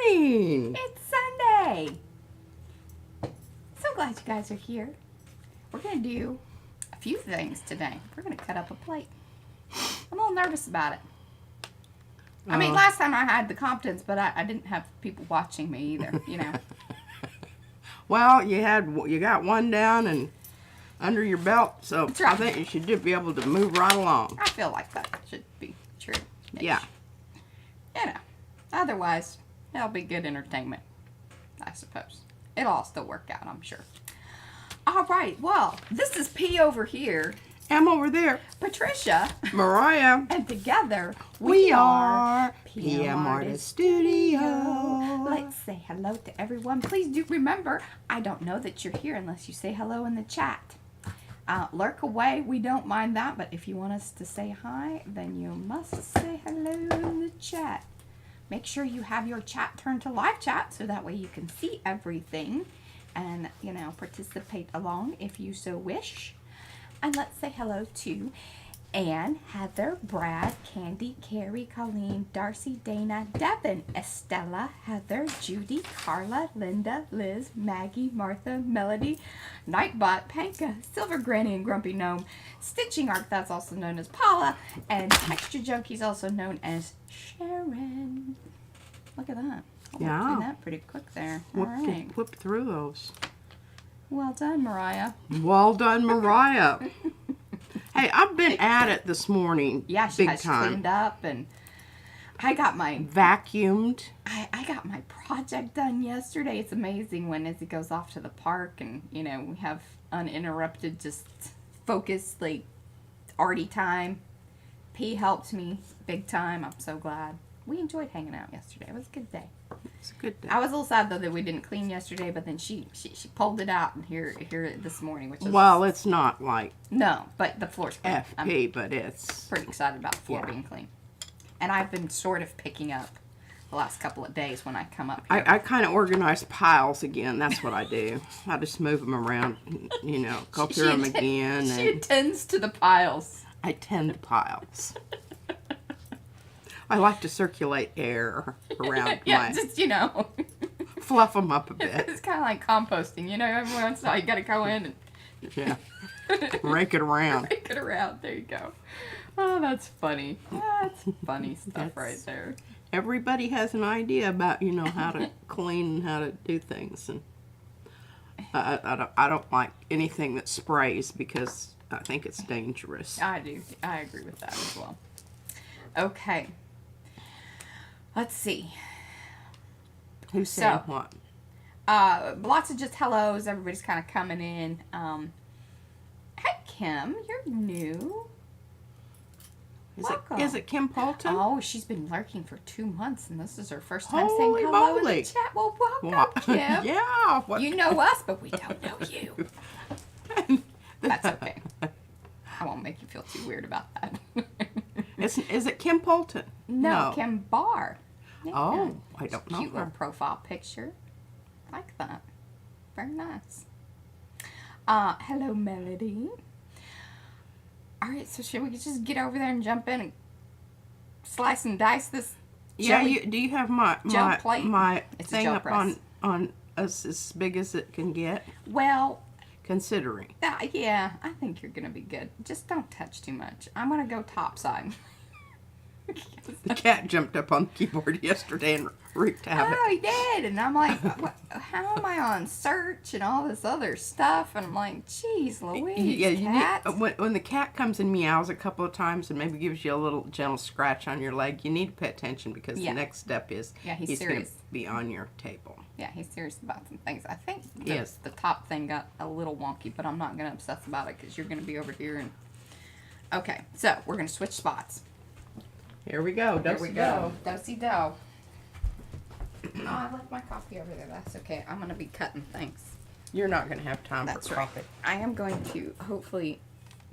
morning. It's Sunday. So glad you guys are here. We're going to do a few things today. We're going to cut up a plate. I'm a little nervous about it. I mean, last time I had the confidence, but I didn't have people watching me either, you know. Well, you got one down and under your belt, so That's right. I think you should be able to move right along. I feel like that should be true. Yeah. You know, otherwise, it'll be good entertainment, I suppose. It'll all still work out, I'm sure. All right, well, this is P over here. I'm over there. Patricia. Mariah. And together, We are PM Artist Studio. Let's say hello to everyone. Please do remember, I don't know that you're here unless you say hello in the chat. Lurk away, we don't mind that, but if you want us to say hi, then you must say hello in the chat. Make sure you have your chat turned to live chat so that way you can see everything and, you know, participate along if you so wish. And let's say hello to Anne, Heather, Brad, Candy, Carrie, Colleen, Darcy, Dana, Devin, Estella, Heather, Judy, Carla, Linda, Liz, Maggie, Martha, Melody, Nightbot, Panka, Silver Granny, and Grumpy Gnome, Stitching Art, that's also known as Paula, and Texture Junkies, also known as Sharon. Look at that. Oh, Yeah. doing that pretty quick there. All right. Whip through those. Well done, Mariah. Well done, Mariah. Hey, I've been at it this morning. Yeah, she big has time. cleaned up, and I got my Vacuumed. I got my project done yesterday. It's amazing when Izzy goes off to the park and, you know, we have uninterrupted, just focused, like, arty time. P helped me big time. I'm so glad. We enjoyed hanging out yesterday. It was a good day. It's a good day. I was a little sad, though, that we didn't clean yesterday, but then she pulled it out and here this morning, which is... Well, it's not like No, but the floor's clean. FP, but it's... Pretty excited about the floor being clean. And I've been sort of picking up the last couple of days when I come up here. I kind of organize piles again. That's what I do. I just move them around, you know, go through them again. She And attends to the piles. I tend piles. I like to circulate air around Yeah, my... just, you know. Fluff them up a bit. It's kind of like composting, you know, every once in a while you got to go in and Yeah. Rake it around. rake it around. There you go. Oh, that's funny. That's funny stuff right there. Everybody has an idea about, you know, how to clean and how to do things. And I don't like anything that sprays because I think it's dangerous. I do. I agree with that as well. Okay. Let's see. Who's saying what? Lots of just hellos. Everybody's kind of coming in. Hey, Kim, you're new. Welcome. Is it Kim Poulton? Oh, she's been lurking for 2 months, and this is her first time Holy saying hello in moly. the chat. Well, welcome, What? Kim. Yeah. What? You know us, but we don't know you. That's okay. I won't make you feel too weird about that. Is it Kim Poulton? No, Kim Barr. Yeah. Oh, I don't know Cute little her. profile picture. Like that. Very nice. Hello, Melody. All right, so should we just get over there and jump in and slice and dice this? Yeah, do you have my It's a thing gel up press. on as big as it can get? Well, Considering. yeah, I think you're gonna be good. Just don't touch too much. I'm gonna go topside. The cat jumped up on the keyboard yesterday and wreaked havoc. Oh, he did, and I'm like, how am I on search and all this other stuff? And I'm like, geez, Louise, cat. When the cat comes and meows a couple of times and maybe gives you a little gentle scratch on your leg, you need to pay attention because the next step is he's going to serious. be on your table. Yeah, he's serious about some things. I think Yes. the top thing got a little wonky, but I'm not going to obsess about it because you're going to be over here. And okay, so we're going to switch spots. Here we go. There we go. Do-si-do. Oh, I left my coffee over there. That's okay. I'm going to be cutting things. You're not going to have time That's for right. coffee. I am going to hopefully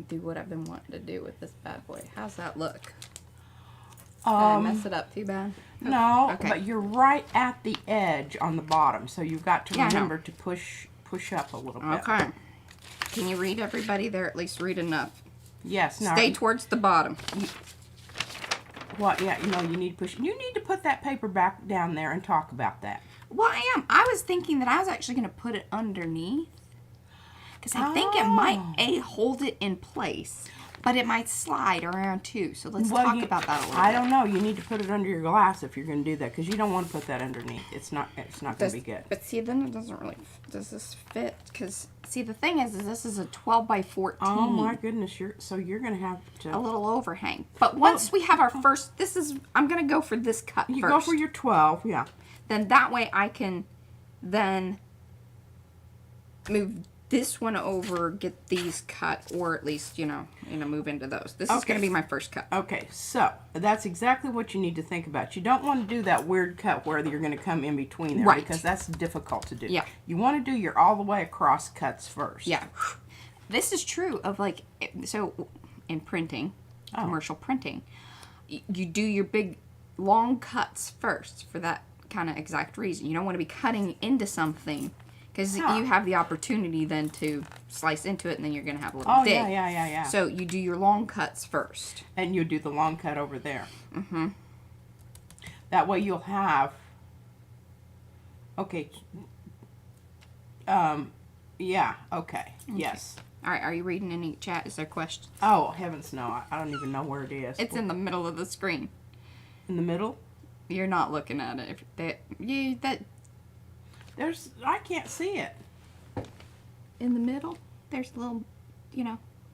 do what I've been wanting to do with this bad boy. How's that look? Did I mess it up too bad? No, Okay. but you're right at the edge on the bottom, so you've got to Yeah, I know. remember to push up a little bit. Okay. Can you read everybody there? At least read enough. Yes. No. Stay towards the bottom. What? Yeah, you know, you need to push. You need to put that paper back down there and talk about that. Well, I am. I was thinking that I was actually going to put it underneath. Because I think it might, hold it in place. But it might slide around too. So let's talk about that a little bit. I don't know. You need to put it under your glass if you're going to do that. Because you don't want to put that underneath. It's not going to be good. But see, then it doesn't really, does this fit? Because, see, the thing is this is a 12 by 14. Oh my goodness. You're going to have to. A little overhang. But once we have our first, I'm going to go for this cut first. You go for your 12, yeah. Then that way I can then move this one over, get these cut, or at least, move into those. This is going to be my first cut. Okay, so that's exactly what you need to think about. You don't want to do that weird cut where you're going to come in between there. Right. Because that's difficult to do. Yeah. You want to do your all the way across cuts first. Yeah. This is true of so in printing, commercial printing, you do your big long cuts first for that kind of exact reason. You don't want to be cutting into something because you have the opportunity then to slice into it and then you're going to have a little dig. Yeah. So you do your long cuts first. And you do the long cut over there. Mm-hmm. That way you'll have, okay. Yeah, okay. Yes. All right, are you reading any chat? Is there questions? Oh, heavens no. I don't even know where it is. It's in the middle of the screen. In the middle? You're not looking at it. I can't see it. In the middle, there's little,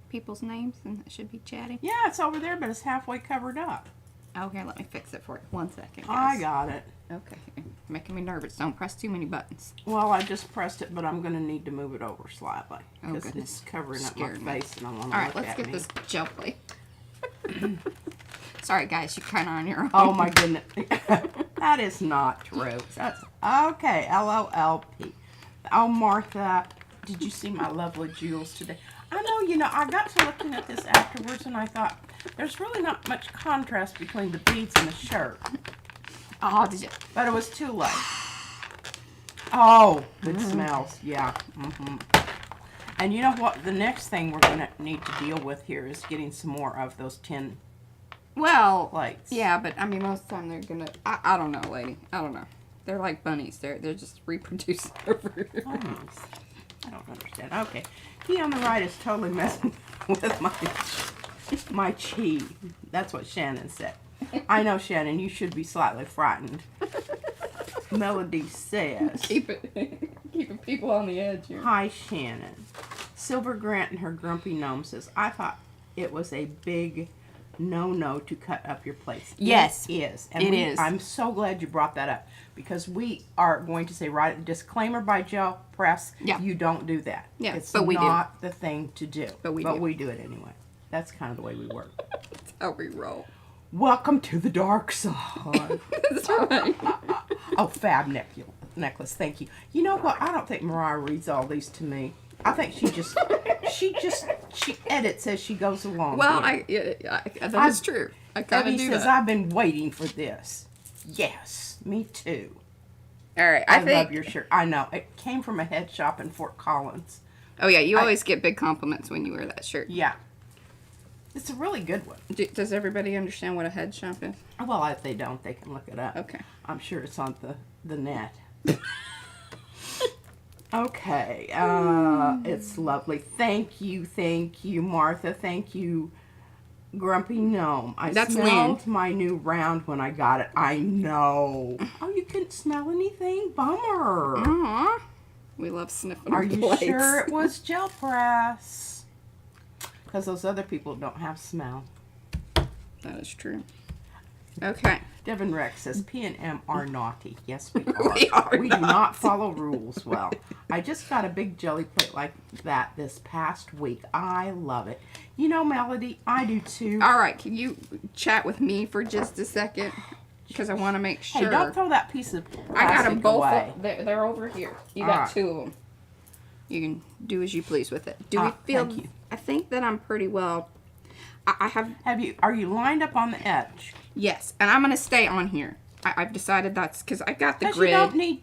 people's names, and it should be chatting. Yeah, it's over there, but it's halfway covered up. Okay, let me fix it for you. 1 second, I guys. got it. Okay, making me nervous. Don't press too many buttons. Well, I just pressed it, but I'm going to need to move it over slightly. Oh, Because goodness. it's covering up Scared my me. face, and I want to look All right, let's at get me. this gel plate. Sorry, guys, you're kind of on your own. Oh, my goodness. That is not true. That's okay, LOLP. Oh, Martha, did you see my lovely jewels today? I know, I got to looking at this afterwards, and I thought, there's really not much contrast between the beads and the shirt. Oh, did you? But it was too late. Oh, it smells. Yeah. Mm-hmm. And you know what? The next thing we're going to need to deal with here is getting some more of those tin plates. Yeah, but I mean, most of the time they're going to, I don't know, lady. I don't know. They're like bunnies. They're just reproducing over here. Bunnies. I don't understand. Okay. He on the right is totally messing with my chi. That's what Shannon said. I know, Shannon, you should be slightly frightened. Melody says. Keeping people on the edge here. Hi, Shannon. Silver Grant and her grumpy gnome says, I thought it was a big no to cut up your plates. Yes. It is. And it is. I'm so glad you brought that up because we are going to say disclaimer by Gel Press. Yeah. You don't do that. Yeah, It's but we not the thing to do. But we do it anyway. That's kind of the way we work. That's how we roll. Welcome to the dark side. That's right. Oh, fab necklace. Thank you. You know what? I don't think Mariah reads all these to me. I think she edits as she goes along. Well, that is true. I kind of Debbie do says, that. I've been waiting for this. Yes, me too. All right, I love your shirt. I know. It came from a head shop in Fort Collins. Oh, yeah, you always get big compliments when you wear that shirt. Yeah. It's a really good one. Does everybody understand what a head shop is? Well, if they don't, they can look it up. Okay. I'm sure it's on the net. Okay. It's lovely. Thank you, Martha. Thank you, Grumpy Gnome. That's smelled my new round when I got it. I know. Oh, you couldn't smell anything? Bummer. Aww. We love sniffing Are our you plates. sure it was Gel Press? Because those other people don't have smell. That is true. Okay. Devin Rex says P&M are naughty. Yes, we are. We do not follow rules well. I just got a big jelly plate like that this past week. I love it. You know, Melody, I do too. All right. Can you chat with me for just a second? Because I want to make sure. Hey, don't throw that piece of plastic I got them both. away. They're over here. You All got right. two of them. You can do as you please with it. Do we feel? Thank you. I think that I'm pretty well. I have. Are you lined up on the edge? Yes, and I'm gonna stay on here. I've decided that's because I got the Because grid.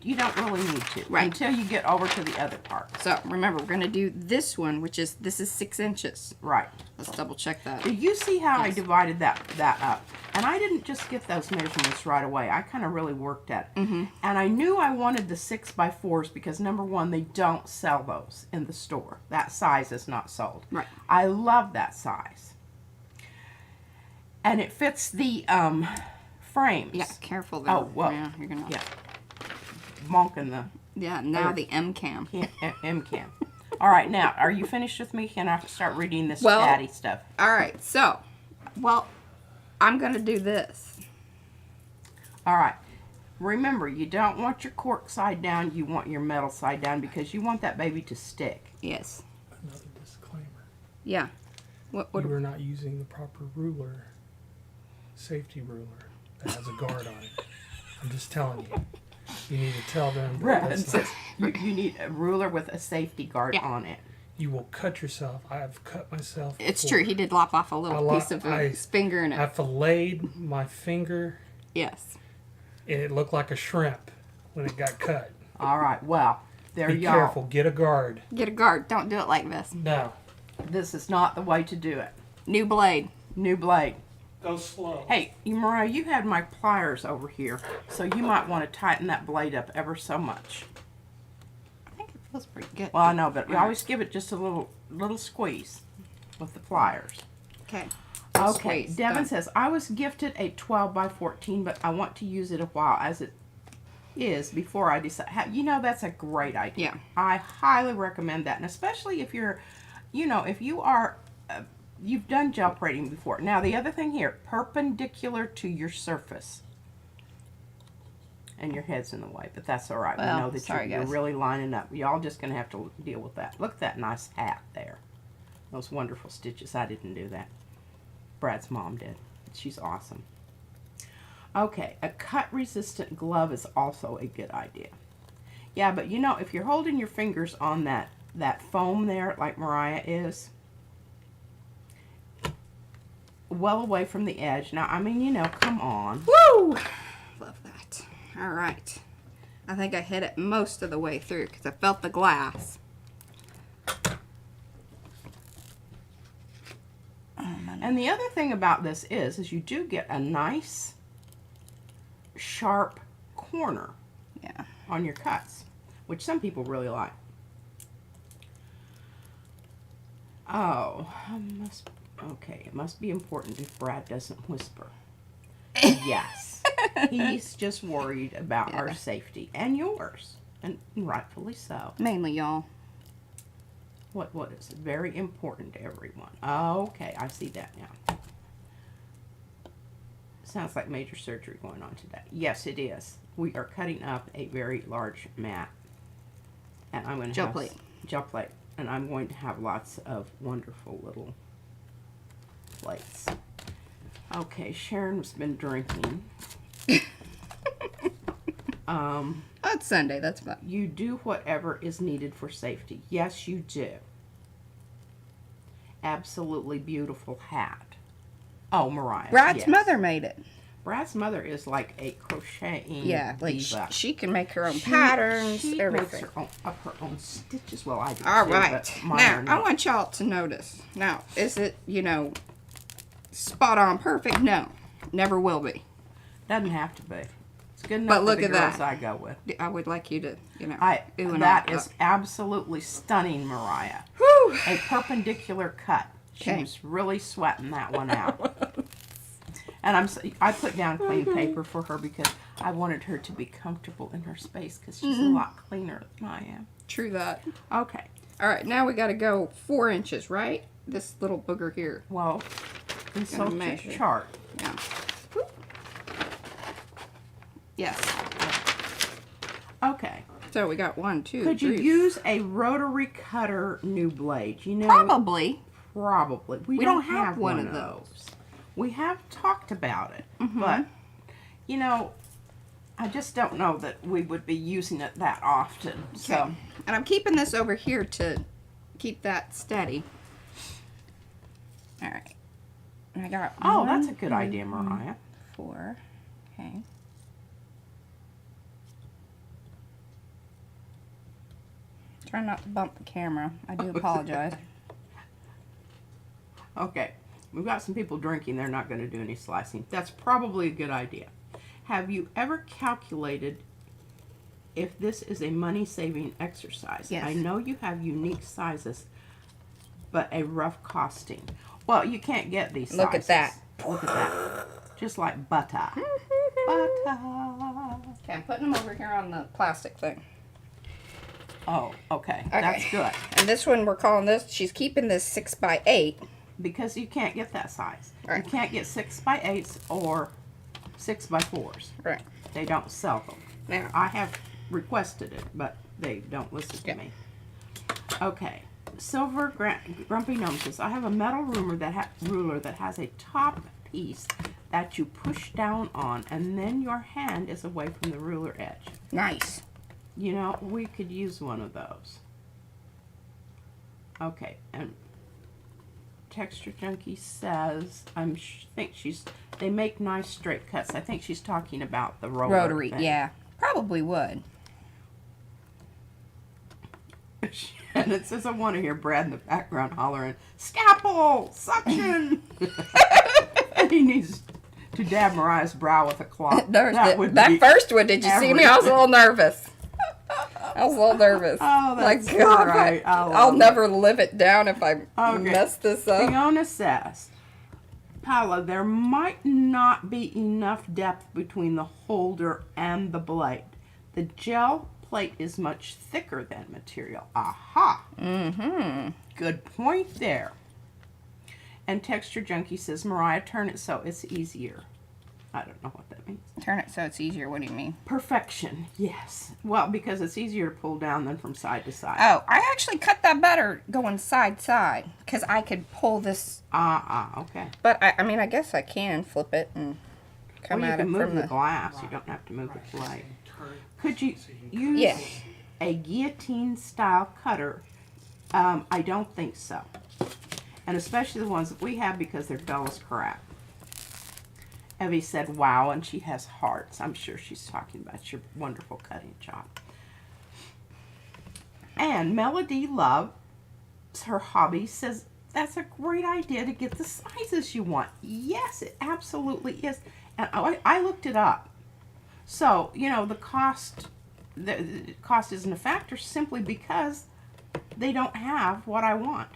you don't really need to. Right. Until you get over to the other part. So remember, we're going to do this one, which is, this is 6 inches. Right. Let's double check that. Did you see how I Yes. divided that up? And I didn't just get those measurements right away. I kind of really worked at it. Mm-hmm. And I knew I wanted the 6x4s because, number one, they don't sell those in the store. That size is not sold. Right. I love that size. And it fits the frames. Yeah, careful there. Oh, well, Yeah, you're gonna. Yeah. Monking the Yeah, now the M cam. M-cam. All right, now, are you finished with me? Can I start reading this Well- chatty stuff? All right, so, well, I'm gonna do this. All right. Remember, you don't want your cork side down. You want your metal side down because you want that baby to stick. Yes. Another disclaimer. Yeah. What? You are not using the proper ruler, safety ruler, that has a guard on it. I'm just telling you. You need to tell them that that's not- You need a ruler with a safety guard Yeah. on it. you will cut yourself. I have cut myself It's before. true. He did lop off a little piece of his finger in it. I filleted my finger, Yes. and it looked like a shrimp when it got cut. All right. Well, there Be you careful. Get a guard. Get a guard. Don't do it like this. No. This is not the way to do it. New blade. New blade. Go slow. Hey, Mariah, you had my pliers over here, so you might want to tighten that blade up ever so much. I think it feels pretty good. Well, I know, but you always give it just a little squeeze with the pliers. Okay. Okay, Squeeze. Devin Done. says, I was gifted a 12x14, but I want to use it a while as it is before I decide. You know, that's a great idea. Yeah. I highly recommend that. And especially if you're, if you are, you've done gel plating before. Now, the other thing here, perpendicular to your surface. And your head's in the way, but that's all right. Well, We know that sorry, you're guys. really lining up. Y'all just going to have to deal with that. Look at that nice hat there. Those wonderful stitches. I didn't do that. Brad's mom did. She's awesome. Okay, a cut-resistant glove is also a good idea. Yeah, but if you're holding your fingers on that foam there, like Mariah is, well away from the edge. Now, I mean, come on. Woo! Love that. All right. I think I hit it most of the way through because I felt the glass. And the other thing about this is you do get a nice, sharp corner Yeah. on your cuts, which some people really like. Oh, it must be important if Brad doesn't whisper. Yes. He's just worried about our safety and yours, and rightfully so. Mainly y'all. What is very important to everyone. Okay, I see that now. Sounds like major surgery going on today. Yes, it is. We are cutting up a very large mat, and I'm going to have gel plate, and I'm going to have lots of wonderful little plates. Okay, Sharon's been drinking. Oh, it's Sunday. That's fine. You do whatever is needed for safety. Yes, you do. Absolutely beautiful hat. Oh, Mariah. Brad's yes. mother made it. Brad's mother is like a crocheting Yeah, like diva. she can make her own patterns, She everything. makes her own stitches. Well, I do All too, right. but mine Now, are I not. want y'all to notice. Now, is it, spot on perfect? No. Never will be. Doesn't have to be. It's good enough But for look the at girls that. I go with. I would like you to, ooh and That ah, is absolutely stunning, Mariah. Whew. A perpendicular cut. She Okay. was really sweating that one out. And I put down clean paper for her because I wanted her to be comfortable in her space because she's a lot cleaner than I am. True that. Okay. All right, now we got to go 4 inches, right? This little booger here. Well, consult your measure. chart. Yeah. Whoop. Yes. Okay. So we got 1, 2, Could you 3. use a rotary cutter new blade? Probably. Probably. We don't don't have have one one of of those. We have talked about it, Mm-hmm. but I just don't know that we would be using it that often. So, Okay. And I'm keeping this over here to keep that steady. All right. And I got oh, 1, that's a good idea, Mariah. 4. Okay. Try not to bump the camera. I do apologize. Okay, we've got some people drinking. They're not going to do any slicing. That's probably a good idea. Have you ever calculated if this is a money-saving exercise? Yes. I know you have unique sizes, but a rough costing. Well, you can't get these sizes. Look at that. Look at that. Just like butter. Butter. Okay, I'm putting them over here on the plastic thing. Oh, okay. That's good. And this one, we're calling this, she's keeping this 6x8. Because you can't get that size. Right. You can't get 6x8s or 6x4s. Right. They don't sell them. Now, I have requested it, but they don't listen to Yeah. me. Okay. Silver Grumpy Gnome says, I have a metal ruler that has a top piece that you push down on, and then your hand is away from the ruler edge. nice. You know, we could use one of those. Okay, and Texture Junkie says, they make nice straight cuts. I think she's talking about the Rotary, thing. yeah. Probably would. And it says, I want to hear Brad in the background hollering, scalpel, suction. And he needs to dab Mariah's brow with a cloth. That first one, did you see me? I was a little nervous. I was a little nervous. Oh, that's like, God, right. I'll never live it down if I Okay. mess this up. Fiona says, Paula, there might not be enough depth between the holder and the blade. The gel plate is much thicker than material. Aha. Mm-hmm. Good point there. And Texture Junkie says, Mariah, turn it so it's easier. I don't know what that means. Turn it so it's easier. What do you mean? Perfection, yes. Well, because it's easier to pull down than from side to side. Oh, I actually cut that better going side side because I could pull this. Okay. But I mean, I guess I can flip it and come Well, you at can it move from the the. glass. You don't have to move the blade. Could you use Yes. a guillotine style cutter? I don't think so. And especially the ones that we have because they're dull as crap. Evie said, wow, and she has hearts. I'm sure she's talking about your wonderful cutting job. And Melody loves her hobby, says, that's a great idea to get the sizes you want. Yes, it absolutely is. And I looked it up. So, you know, the cost isn't a factor simply because they don't have what I want.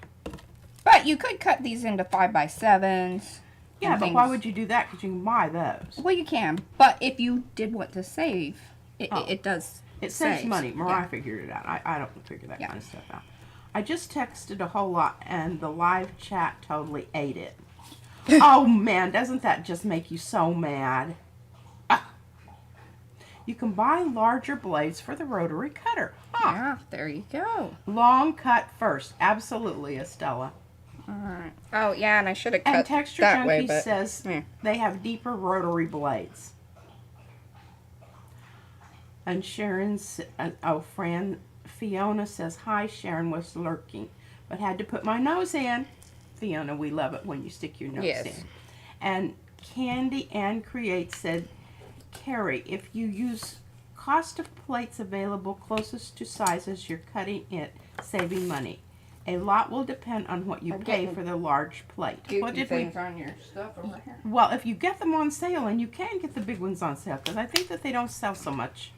But you could cut these into 5x7s. Yeah, but why would you do that? Because you can buy those. Well, you can. But if you did want to save, it does. It saves save. money. Mariah Yeah. figured it out. I don't figure that Yeah. kind of stuff out. I just texted a whole lot, and the live chat totally ate it. Oh, man, doesn't that just make you so mad? You can buy larger blades for the rotary cutter. Yeah, there you go. Long cut first. Absolutely, Estella. All right. Oh, yeah, and I should have cut And Texture that Junkie way, but says they have deeper rotary blades. And Fiona says, hi, Sharon was lurking, but had to put my nose in. Fiona, we love it when you stick your nose Yes. in. And Candy Ann Create said, Carrie, if you use cost of plates available closest to sizes you're cutting it, saving money. A lot will depend on what you pay for the large plate. What did we? on your stuff over here. Well, if you get them on sale, and you can get the big ones on sale, because I think that they don't sell so much.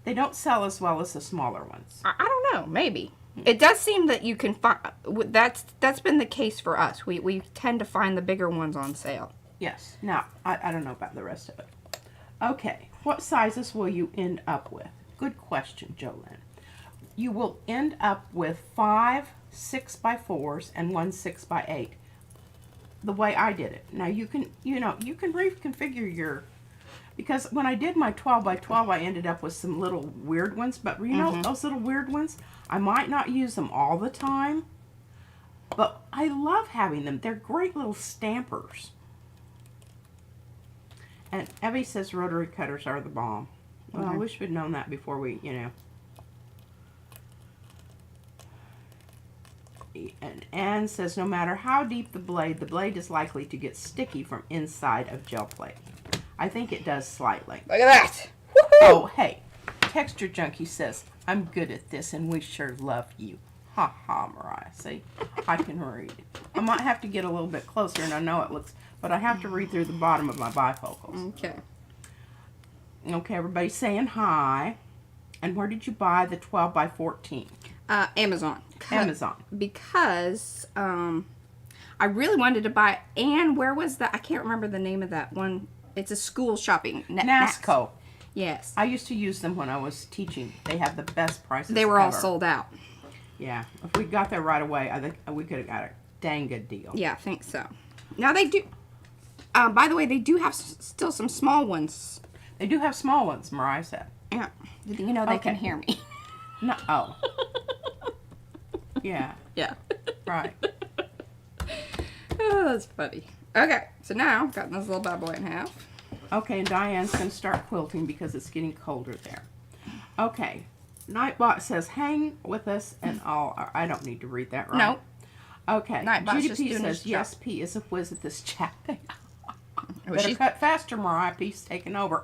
They don't sell as well as the smaller ones. I don't know. Maybe it does seem that you can find. That's been the case for us. We tend to find the bigger ones on sale. Yes. Now, I don't know about the rest of it. Okay. What sizes will you end up with? Good question, Jolene. You will end up with 5 6x4s and 1 6x8. The way I did it. Now you can reconfigure your, because when I did my 12x12, I ended up with some little weird ones. But you know, those little weird ones, I might not use them all the time, but I love having them. They're great little stampers. And Evie says rotary cutters are the bomb. Well, I wish we'd known that before we, And Anne says no matter how deep the blade is likely to get sticky from inside of gel plate. I think it does slightly. Look at that. Oh, hey. Texture Junkie says, I'm good at this, and we sure love you. Ha ha, Mariah. See, I can read. I might have to get a little bit closer, and I know it looks, but I have to read through the bottom of my bifocals. Okay. Okay, everybody saying hi. And where did you buy the 12 by 14? Amazon. Amazon. Because I really wanted to buy, and where was that? I can't remember the name of that one. It's a school shopping. NASCO. Yes. I used to use them when I was teaching. They have the best prices They were all ever. sold out. Yeah. If we got there right away, I think we could have got a dang good deal. Yeah, I think so. Now they do. By the way, they do have still some small ones. They do have small ones, Mariah said. Yeah. You know they can Okay. hear me. No. Oh. Yeah. Yeah. Right. Oh, that's funny. Okay, so now I've gotten this little bad boy in half. Okay, and Diane's going to start quilting because it's getting colder there. Okay. Nightbot says, hang with us and I don't need to read that, right? No. Okay. Nightbot's Judy just P doing his says, job. yes, P is a whiz at this chat thing. Well, Better cut faster, Mariah. P's taking over.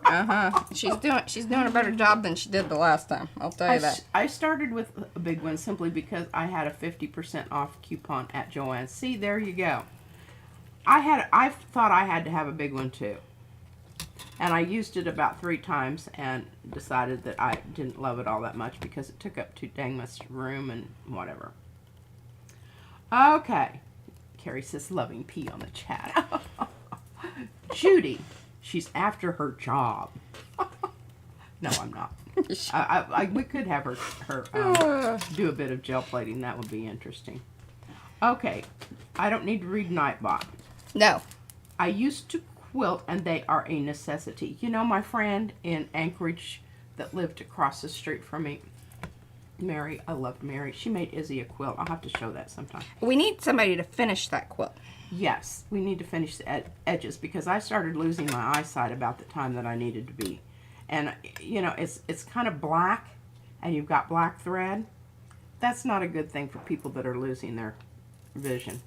She's doing a better job than she did the last time. I'll tell you that. I started with a big one simply because I had a 50% off coupon at Joann's. See, there you go. I thought I had to have a big one too. And I used it about 3 times and decided that I didn't love it all that much because it took up too dang much room and whatever. Okay. Carrie says loving P on the chat. Judy, she's after her job. No, I'm not. We could have her do a bit of gel plating. That would be interesting. Okay. I don't need to read Nightbot. No. I used to quilt, and they are a necessity. You know my friend in Anchorage that lived across the street from me? Mary. I loved Mary. She made Izzy a quilt. I'll have to show that sometime. We need somebody to finish that quilt. Yes, we need to finish the edges because I started losing my eyesight about the time that I needed to be. And, you know, it's kind of black, and you've got black thread. That's not a good thing for people that are losing their vision.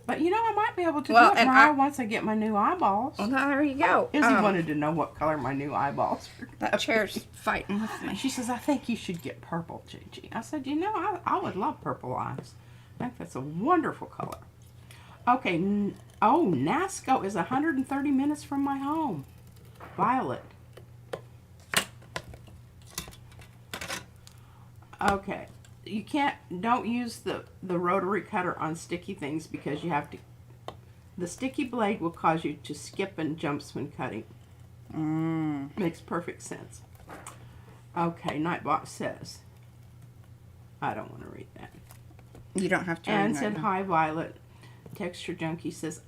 But, you know, I might be able to do it, Mariah, once I get my new eyeballs. Well, there you go. Izzy wanted to know what color my new eyeballs were. That chair's fighting with me. She says, I think you should get purple, Gigi. I said, you know, I would love purple eyes. I think that's a wonderful color. Okay, NASCO is 130 minutes from my home. Violet. Okay, don't use the rotary cutter on sticky things because you have to, the sticky blade will cause you to skip and jumps when cutting. Makes perfect sense. Okay, Nightbot says, I don't want to read that. You don't have to. Anne said, hi, Violet. Texture Junkie says,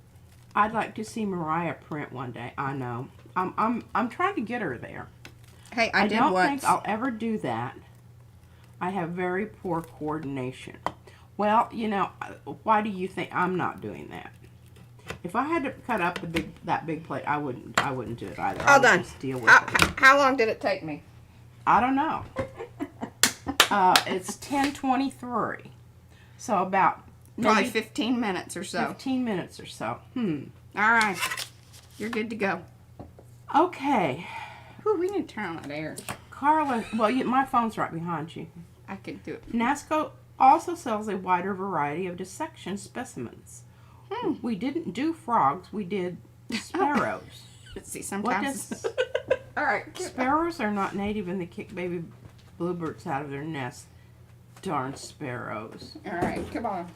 I'd like to see Mariah print one day. I know. I'm trying to get her there. Hey, I did don't once. think I'll ever do that. I have very poor coordination. Well, you know, why do you think I'm not doing that? If I had to cut up that big plate, I wouldn't do it either. All done. Just deal with it. How long did it take me? I don't know. It's 10:23, so about Probably maybe 15 minutes or so. 15 minutes or so. All right. You're good to go. Okay. Ooh, we need to turn on that air. Carla, well, my phone's right behind you. I could do it. NASCO also sells a wider variety of dissection specimens. We didn't do frogs, we did sparrows. Let's see, What sometimes. does... All right. Sparrows are not native and they kick baby bluebirds out of their nests. Darn sparrows. All right, come on.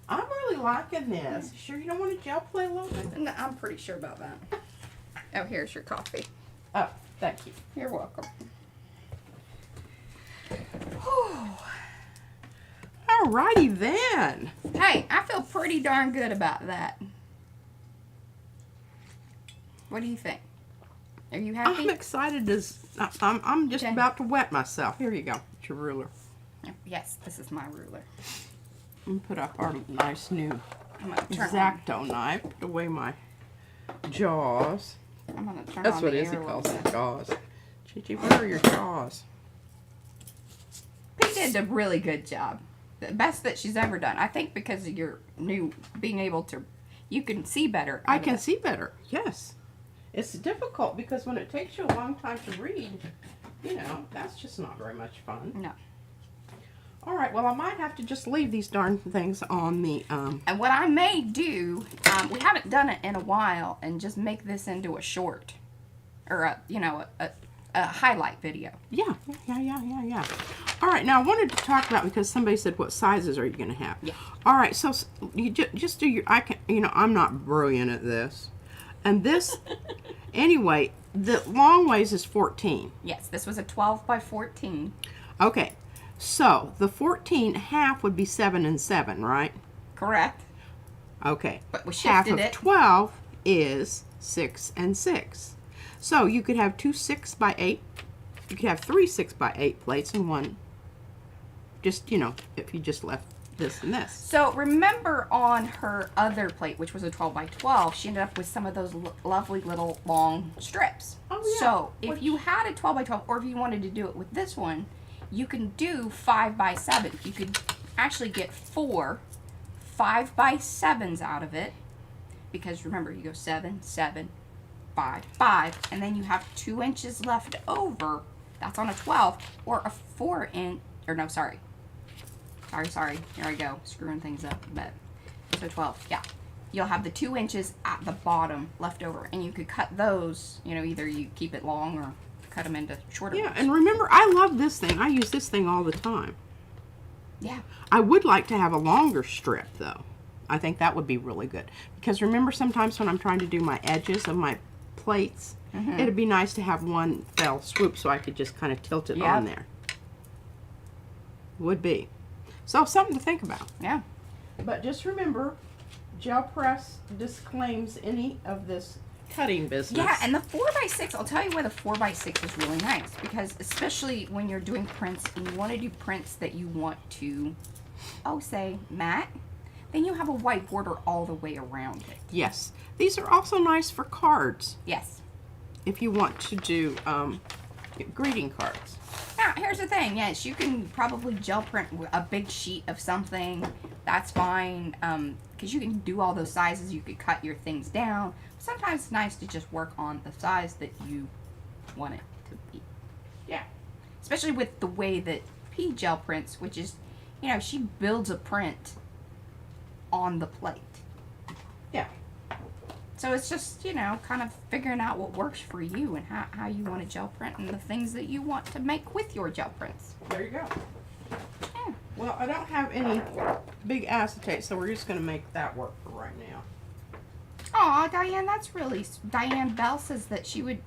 I'm really liking this. Sure you don't want to gel play a little bit? No, I'm pretty sure about that. Oh, here's your coffee. Oh, thank you. You're welcome. Alrighty then. Hey, I feel pretty darn good about that. What do you think? Are you happy? I'm excited as I'm just Okay. about to wet myself. Here you go. It's your ruler. Yes, this is my ruler. And put up our nice new I'm gonna turn X-Acto knife to weigh my jaws. on. I'm gonna turn That's on what the Izzy air a calls little them, bit. jaws. Gigi, where are your jaws? She did a really good job. The best that she's ever done. I think because of your new being able to, you can see better. I can see better. Yes. It's difficult because when it takes you a long time to read, you know, that's just not very much fun. No. All right, well, I might have to just leave these darn things on the, And what I may do, we haven't done it in a while, and just make this into a short. Or, a highlight video. yeah. All right, now I wanted to talk about, because somebody said, what sizes are you going to have? Yeah. All right, so you just do your, I'm not brilliant at this. And this, anyway, the long ways is 14. Yes, this was a 12 by 14. Okay, so the 14 half would be 7 and 7, right? Correct. Okay. But we Half shifted of it. 12 is 6 and 6. So you could have 2 6 by 8. You could have 3 6 by 8 plates and one, just, if you just left this and this. So remember on her other plate, which was a 12 by 12, she ended up with some of those lovely little long strips. Oh, yeah. So if you had a 12 by 12, or if you wanted to do it with this one, you can do 5 by 7. You could actually get 4 5 by 7s out of it, because remember, you go 7, 7, 5, 5, and then you have 2 inches left over. That's on a 12, or a 4 inch, or no, sorry. Sorry, here I go, screwing things up, but, so 12, yeah. You'll have the 2 inches at the bottom left over, and you could cut those, either you keep it long or cut them into shorter Yeah, ones. and remember, I love this thing. I use this thing all the time. Yeah. I would like to have a longer strip, though. I think that would be really good. Because remember, sometimes when I'm trying to do my edges of my plates, it'd be nice to have one fell swoop so I could just kind of tilt it on there. Would be. So, something to think about. Yeah. But just remember, Gel Press disclaims any of this cutting business. Yeah, and the 4x6, I'll tell you why the 4x6 is really nice, because especially when you're doing prints and you want to do prints that you want to, say matte, then you have a white border all the way around it. Yes. These are also nice for cards. Yes. If you want to do greeting cards. Now, here's the thing. Yes, you can probably gel print a big sheet of something. That's fine, because you can do all those sizes. You could cut your things down. Sometimes it's nice to just work on the size that you want it to be. Yeah. Especially with the way that P gel prints, which is, she builds a print on the plate. Yeah. So it's just, kind of figuring out what works for you and how you want to gel print and the things that you want to make with your gel prints. There you go. Yeah. Well, I don't have any big acetate, so we're just going to make that work for right now. Aw, Diane, that's really... Diane Bell says that she would,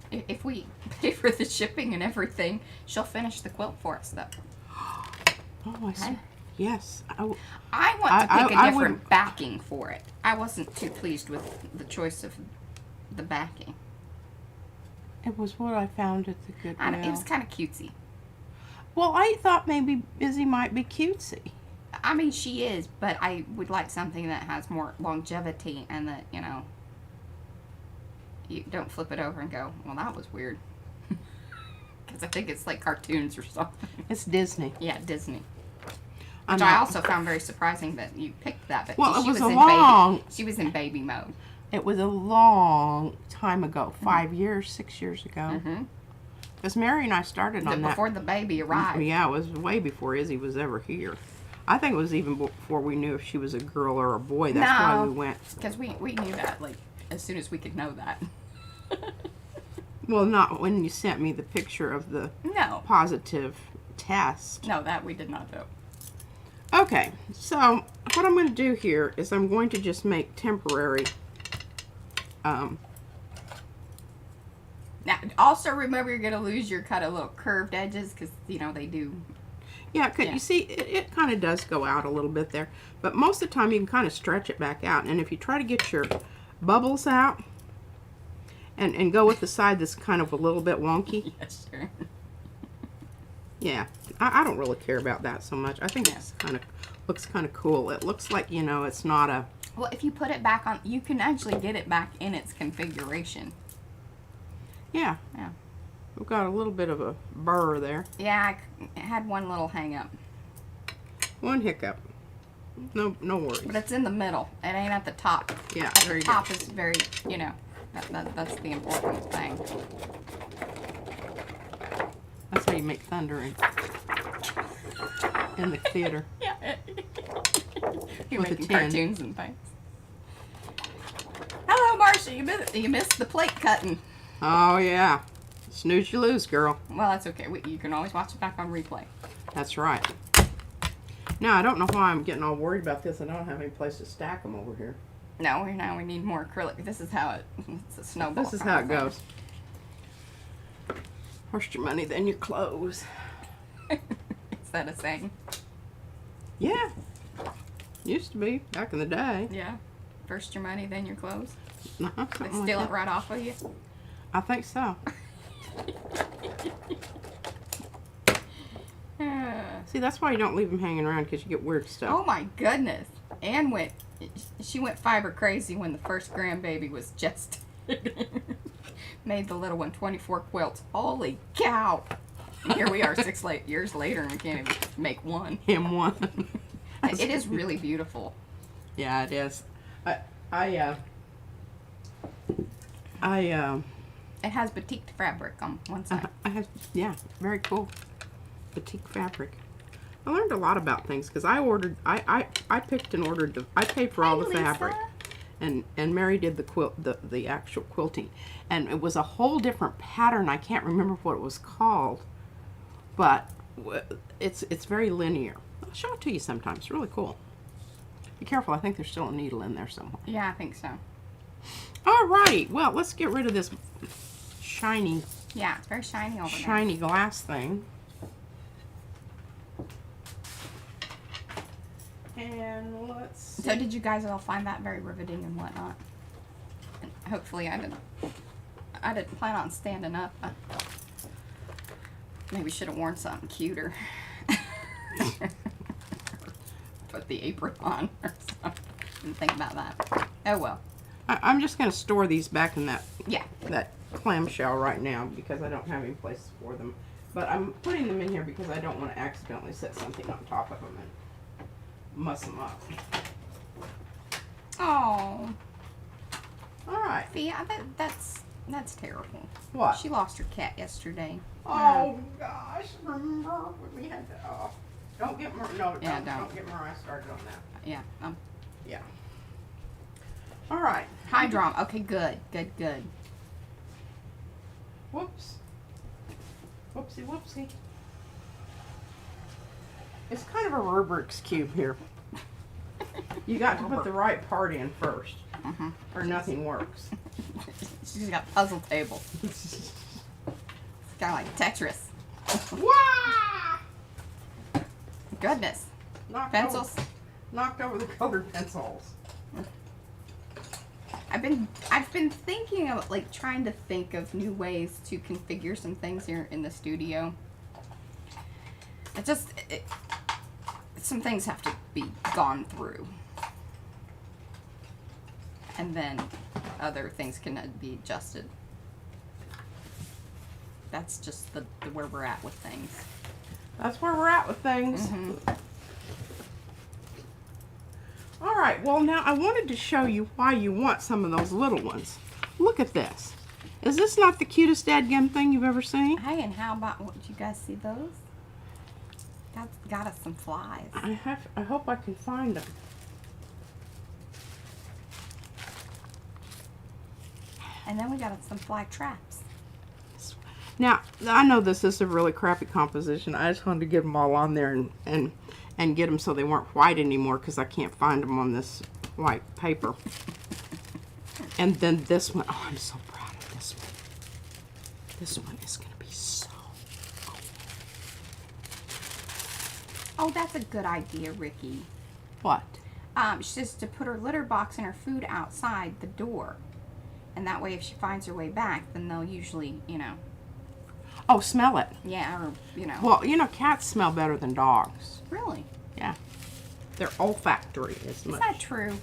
if we pay for the shipping and everything, she'll finish the quilt for us, though. Oh, I see. Yes. I want to pick a different backing for it. I wasn't too pleased with the choice of the backing. It was what I found at the Goodwill. It was kind of cutesy. Well, I thought maybe Busy might be cutesy. I mean, she is, but I would like something that has more longevity and that, you don't flip it over and go, well, that was weird. Because I think it's like cartoons or something. It's Disney. Yeah, Disney. Which I also found very surprising that you picked that. But well, she was in baby mode. It was a long time ago, 5 years, 6 years ago. Because Mary and I started on that. Before the baby arrived. Yeah, it was way before Izzy was ever here. I think it was even before we knew if she was a girl or a boy. That's why we went. Because we knew that, like, as soon as we could know that. Well, not when you sent me the picture of the positive test. No, that we did not do. Okay, so what I'm going to do here is I'm going to just make temporary. Now, also remember you're going to lose your kind of little curved edges because, they do. Yeah, you see, it kind of does go out a little bit there. But most of the time you can kind of stretch it back out. And if you try to get your bubbles out and go with the side that's kind of a little bit wonky. Yes, sure. Yeah, I don't really care about that so much. I think it's looks kind of cool. It looks like, it's not a... Well, if you put it back on, you can actually get it back in its configuration. Yeah. Yeah. We've got a little bit of a burr there. Yeah, I had one little hang up. One hiccup. No worries. But it's in the middle. It ain't at the top. Yeah, at there the you top go. is very, that's the important thing. That's how you make thunder. in the theater. Yeah. You're With a making 10. cartoons and things. Hello, Marcia. You missed the plate cutting. Oh, yeah. Snooze, you lose, girl. Well, that's okay. You can always watch it back on replay. That's right. Now, I don't know why I'm getting all worried about this. I don't have any place to stack them over here. No, now we need more acrylic. This is how it's a snowball. This is how it goes. First your money, then your clothes. Is that a saying? Yeah. Used to be, back in the day. Yeah. First your money, then your clothes. Uh-huh, They something like steal it that. right off of you. I think so. See, that's why you don't leave them hanging around, because you get weird stuff. Oh my goodness. Anne she went fiber crazy when the first grandbaby was just made the little one 24 quilts. Holy cow. And here we are years later and we can't even make one. Him one. It is really beautiful. Yeah, it is. It has batik fabric on one side. Yeah, very cool. Batik fabric. I learned a lot about things because I picked and ordered. I paid for all the Lisa. fabric, and Mary did the quilt, the actual quilting, and it was a whole different pattern. I can't remember what it was called, but it's very linear. I'll show it to you sometime. It's really cool. Be careful. I think there's still a needle in there somewhere. Yeah, I think so. All right. Well, let's get rid of this shiny Yeah, it's very shiny over there. shiny glass thing. And let's see. So did you guys all find that very riveting and whatnot? And hopefully I didn't plan on standing up. Maybe should have worn something cuter. Put the apron on or something. Didn't think about that. Oh well. I'm just going to store these back in that Yeah. clamshell right now because I don't have any place for them. But I'm putting them in here because I don't want to accidentally set something on top of them and muss them up. Oh. All right. Fee, I bet that's terrible. What? She lost her cat yesterday. Oh gosh, remember when we had to? Oh, don't get don't get Mariah started on that. Yeah. Yeah. All right. High drama. Okay, good. Whoops. Whoopsie, whoopsie. It's kind of a Rubik's Cube here. You got to put the right part in first, or nothing works. She's got puzzle table. It's kind of like Tetris. Wah! Goodness. Pencils. Knocked over the colored pencils. I've been thinking of like trying to think of new ways to configure some things here in the studio. Some things have to be gone through, and then other things can be adjusted. That's just the where we're at with things. That's where we're at with things. All right, well now I wanted to show you why you want some of those little ones. Look at this. Is this not the cutest dadgum thing you've ever seen? Hey, and how about, did you guys see those? That's got us some flies. I hope I can find them. And then we got some fly traps. Now, I know this is a really crappy composition. I just wanted to get them all on there and get them so they weren't white anymore because I can't find them on this white paper. And then this one, oh, I'm so proud of this one. This one is going to be so cool. Oh, that's a good idea, Ricky. What? She says to put her litter box and her food outside the door. And that way if she finds her way back, then they'll usually, Oh, smell it. yeah, or, Well, cats smell better than dogs. Really? Yeah. They're olfactory as Is much. that true?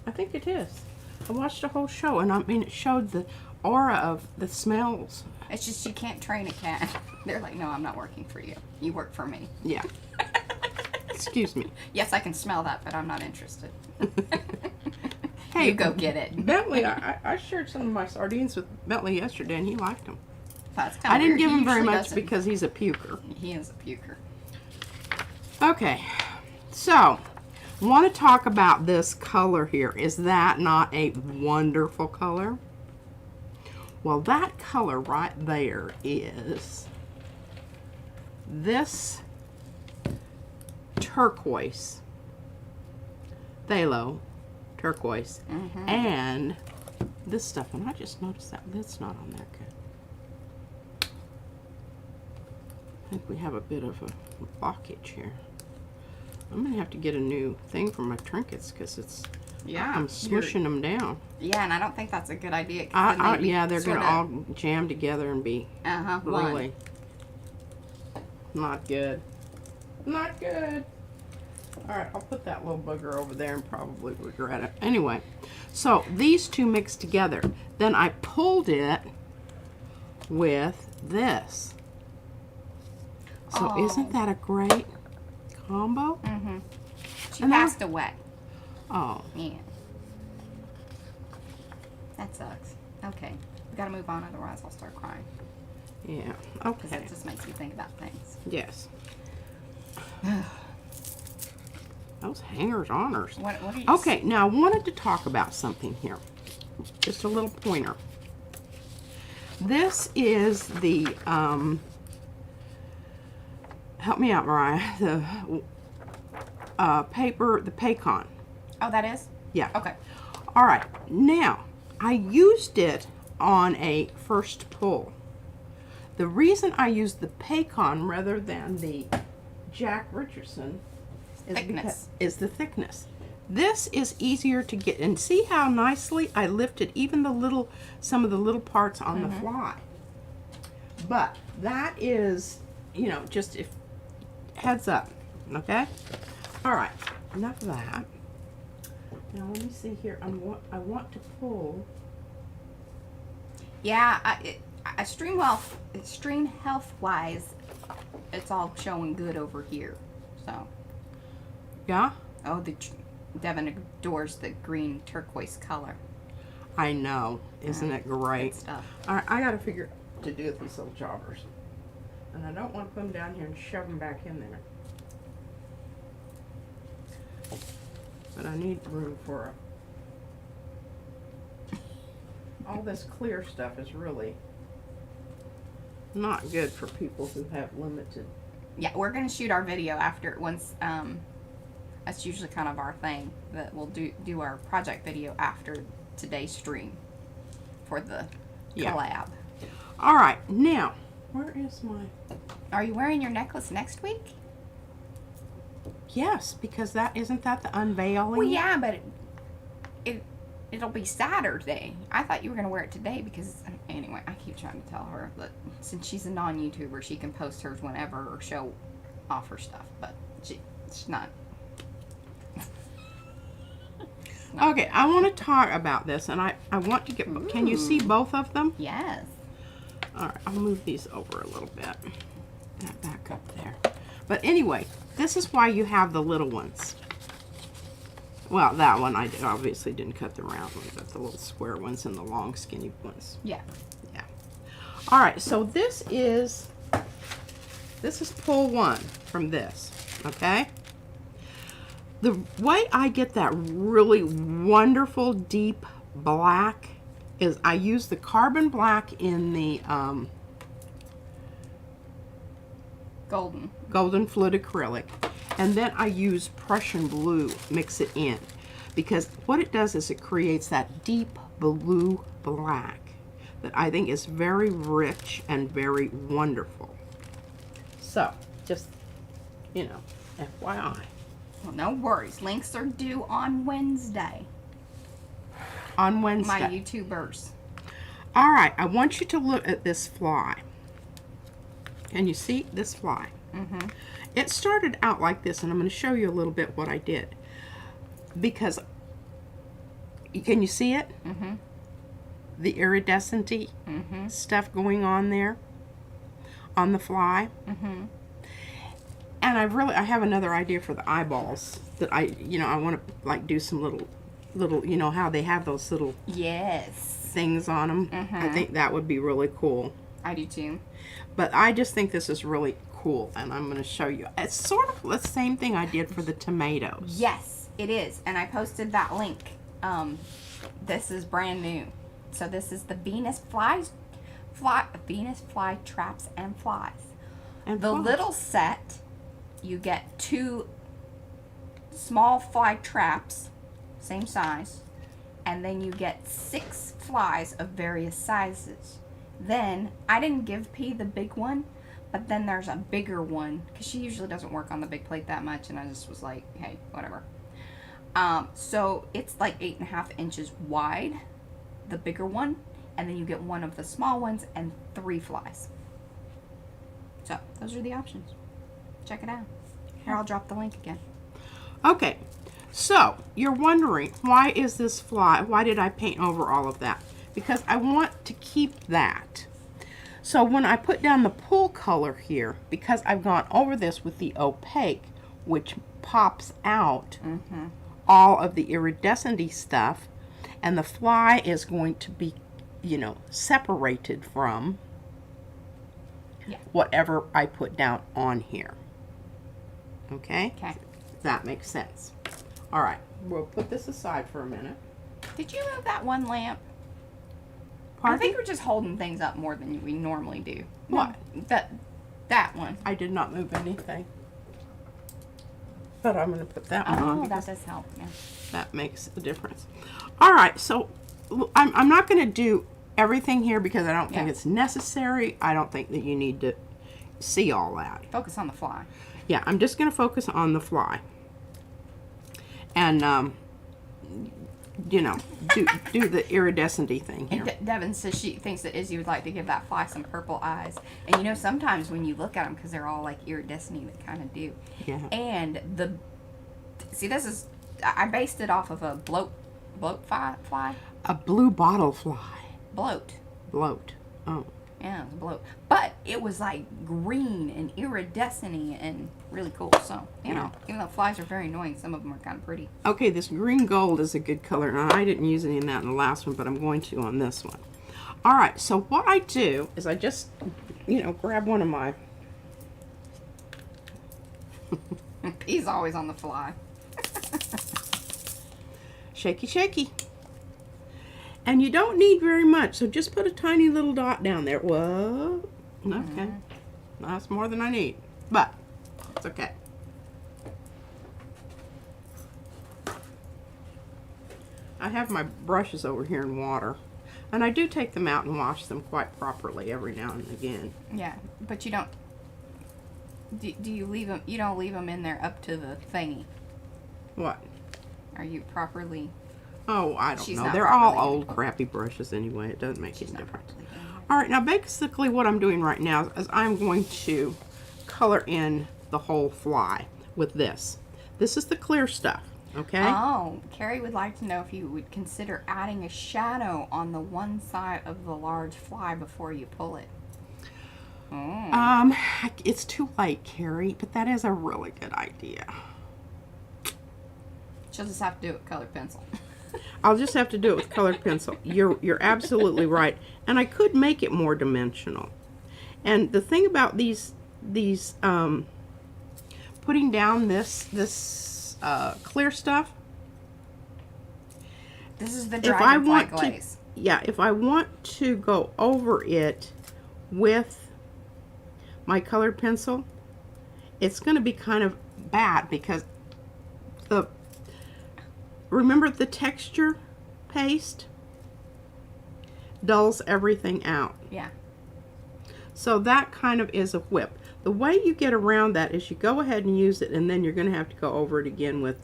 I think it is. I watched the whole show, and I mean, it showed the aura of the smells. It's just you can't train a cat. They're like, no, I'm not working for you. You work for me. Yeah. Excuse me. Yes, I can smell that, but I'm not interested. Hey, You go get it. Bentley, I shared some of my sardines with Bentley yesterday, and he liked them. That's kind I of didn't weird. give He him very usually much doesn't. because he's a puker. He is a puker. Okay, so want to talk about this color here. Is that not a wonderful color? Well, that color right there is this turquoise, phthalo turquoise, and this stuff. And I just noticed that that's not on there good. I think we have a bit of a blockage here. I'm gonna have to get a new thing for my trinkets because it's I'm smushing them down. Yeah, and I don't think that's a good idea. 'Cause then Yeah, they're gonna all jam together and be really not good. Not good. All right, I'll put that little booger over there and probably regret it. Anyway, so these two mixed together. Then I pulled it with this. So isn't that a great combo? She And passed away. Oh. Yeah. That sucks. Okay. We gotta move on, otherwise I'll start crying. Yeah. Because Okay. it just makes me think about things. Yes. Those hangers-oners. What are you Okay, now I wanted to talk about something here. Just a little pointer. This is the, help me out, Mariah, the paper, the Paycon. Oh, that is? Yeah. Okay. All right. Now, I used it on a first pull. The reason I used the Paycon rather than the Jack Richardson is the thickness. This is easier to get, and see how nicely I lifted even some of the little parts on the fly. But that is, you know, just if heads up, okay? All right, enough of that. Now let me see here. I want to pull. Yeah, stream health wise, it's all showing good over here. So. Yeah. Oh, Devin adores the green turquoise color. I know. Isn't it great? Good stuff. All right, I got to figure what to do with these little jobbers. And I don't want to put them down here and shove them back in there. But I need room for all this clear stuff is really not good for people who have limited. Yeah, we're gonna shoot our video after once. That's usually kind of our thing, that we'll do our project video after today's stream for the collab. All right, now where is my? Are you wearing your necklace next week? Yes, because isn't that the unveiling? Well, yeah, but it'll be Saturday. I thought you were gonna wear it today because anyway, I keep trying to tell her that since she's a non-YouTuber, she can post hers whenever or show off her stuff, but she's not. Okay, I want to talk about this, and I want to get. Can you see both of them? Yes. All right, I'll move these over a little bit. That back up there. But anyway, this is why you have the little ones. Well, that one I obviously didn't cut the round ones, but the little square ones and the long skinny ones. Yeah. Yeah. All right, so this is pull one from this, okay? The way I get that really wonderful deep black is I use the carbon black in the golden fluid acrylic, and then I use Prussian blue, mix it in, because what it does is it creates that deep blue black that I think is very rich and very wonderful. So just, you know, FYI. Well, no worries. Links are due on Wednesday. On Wednesday. My YouTubers. All right, I want you to look at this fly. Can you see this fly? Mm-hmm. It started out like this, and I'm going to show you a little bit what I did. Because, can you see it? Mm-hmm. The iridescent-y stuff going on there on the fly. Mm-hmm. And I have another idea for the eyeballs that I want to like do some little, you know how they have those little things on them. I think that would be really cool. I do too. But I just think this is really cool, and I'm going to show you. It's sort of the same thing I did for the tomatoes. Yes, it is. And I posted that link. This is brand new. So this is the Venus Flytraps and Flies. And The flies. little set, you get 2 small fly traps, same size, and then you get 6 flies of various sizes. Then, I didn't give P the big one, but then there's a bigger one, because she usually doesn't work on the big plate that much, and I just was like, hey, whatever. So it's like 8.5 inches wide, the bigger one, and then you get one of the small ones and 3 flies. So, those are the options. Check it out. Here, I'll drop the link again. Okay, so you're wondering, why is this fly? Why did I paint over all of that? Because I want to keep that. So when I put down the pool color here, because I've gone over this with the opaque, which pops out all of the iridescent stuff, and the fly is going to be, you know, separated from whatever I put down on here. Okay? Okay. That makes sense. All right, we'll put this aside for a minute. Did you move that one lamp? Pardon? I think we're just holding things up more than we normally do. What? That one. I did not move anything. But I'm going to put that one on Oh, that because does help. Yeah. that makes a difference. All right, so I'm not going to do everything here because I don't think Yeah. it's necessary. I don't think that you need to see all that. Focus on the fly. Yeah, I'm just going to focus on the fly. And, you know, do the iridescent-y thing here. And Devin says she thinks that Izzy would like to give that fly some purple eyes. And you know, sometimes when you look at them, because they're all like iridescent, they kind of do. Yeah. And see, this is, I based it off of a bloat fly. A blue bottle fly. Bloat. Bloat. Oh. Yeah, it was bloat. But it was like green and iridescent and really cool. So, you know, even though flies are very annoying, some of them are kind of pretty. Okay, this green gold is a good color. Now, I didn't use any of that in the last one, but I'm going to on this one. All right, so what I do is I just, you know, grab one of my... He's always on the fly. Shaky, shaky. And you don't need very much, so just put a tiny little dot down there. Whoa. Okay. That's more than I need, but it's okay. I have my brushes over here in water, and I do take them out and wash them quite properly every now and again. Yeah, but you don't. Do you leave them? You don't leave them in there up to the thingy. What? Are you properly? Oh, I don't She's know. not They're all properly old, crappy brushes anyway. It doesn't make any not difference. properly doing All right, now basically what I'm doing right now is I'm going to color in the whole fly with this. This is the clear stuff, okay? Oh, Carrie would like to know if you would consider adding a shadow on the one side of the large fly before you pull it. It's too late, Carrie, but that is a really good idea. She'll just have to do it with colored pencil. I'll just have to do it with colored pencil. You're absolutely right. And I could make it more dimensional. And the thing about these putting down this clear stuff. This is the If I dragonfly want glaze. if I want to go over it with my colored pencil, it's going to be kind of bad because remember the texture paste dulls everything out. Yeah. So that kind of is a whip. The way you get around that is you go ahead and use it, and then you're going to have to go over it again with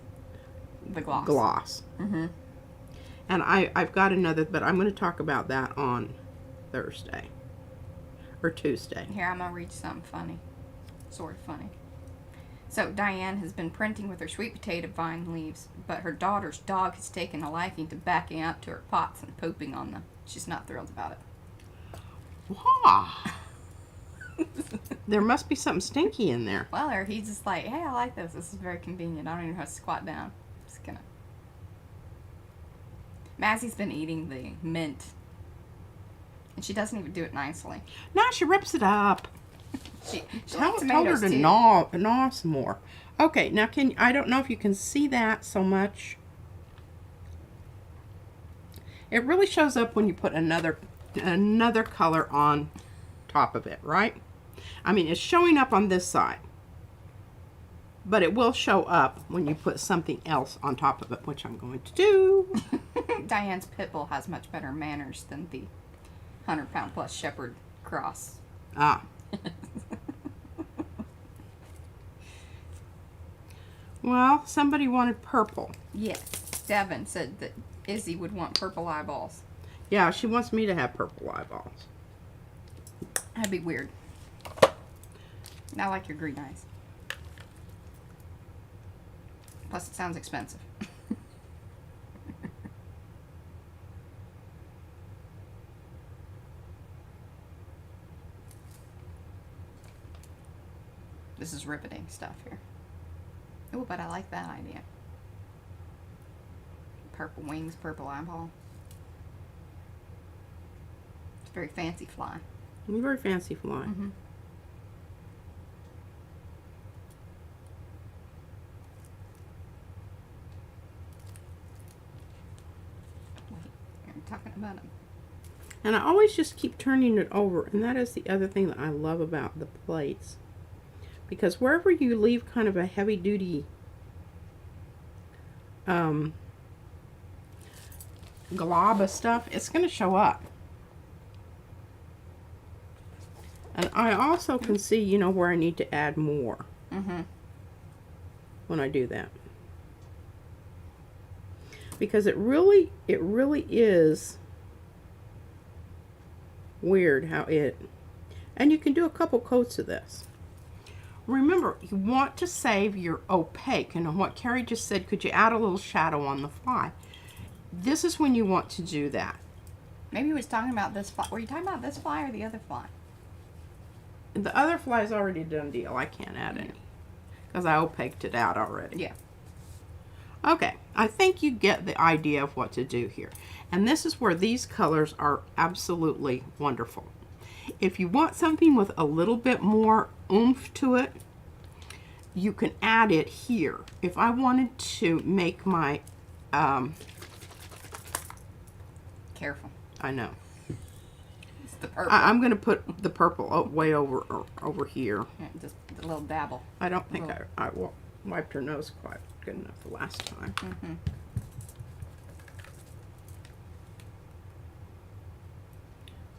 The gloss. gloss. Mm-hmm. And I've got another, but I'm going to talk about that on Thursday or Tuesday. Here, I'm going to read you something funny. Sort of funny. So, Diane has been printing with her sweet potato vine leaves, but her daughter's dog has taken a liking to backing up to her pots and pooping on them. She's not thrilled about it. Wow. There must be something stinky in there. Well, or he's just like, hey, I like this. This is very convenient. I don't even know how to squat down. Just gonna. Massey's been eating the mint. And she doesn't even do it nicely. Now she rips it up. She Tell likes her tomatoes to too. gnaw some more. Okay, now I don't know if you can see that so much. It really shows up when you put another color on top of it, right? I mean, it's showing up on this side, but it will show up when you put something else on top of it, which I'm going to do. Diane's pit bull has much better manners than the 100-pound plus shepherd cross. Ah. Well, somebody wanted purple. Yes, Devin said that Izzy would want purple eyeballs. Yeah, she wants me to have purple eyeballs. That'd be weird. I like your green eyes. Plus, it sounds expensive. This is riveting stuff here. Oh, but I like that idea. Purple wings, purple eyeball. It's a very fancy fly. Very fancy fly. Mm-hmm. Wait, you're talking about them. And I always just keep turning it over, and that is the other thing that I love about the plates. Because wherever you leave kind of a heavy-duty glob of stuff, it's going to show up. And I also can see, you know, where I need to add more when I do that. Because it really is weird how it, and you can do a couple coats of this. Remember, you want to save your opaque, and what Carrie just said, could you add a little shadow on the fly? This is when you want to do that. Maybe he was talking about this fly. Were you talking about this fly or the other fly? The other fly is already a done deal. I can't add any because I opaqued it out already. Yeah. Okay, I think you get the idea of what to do here. And this is where these colors are absolutely wonderful. If you want something with a little bit more oomph to it, you can add it here. If I wanted to make my, Careful. I know. It's the purple. I'm going to put the purple way over here. Yeah, just a little dabble. I don't think I wiped her nose quite good enough the last time. Mm-hmm.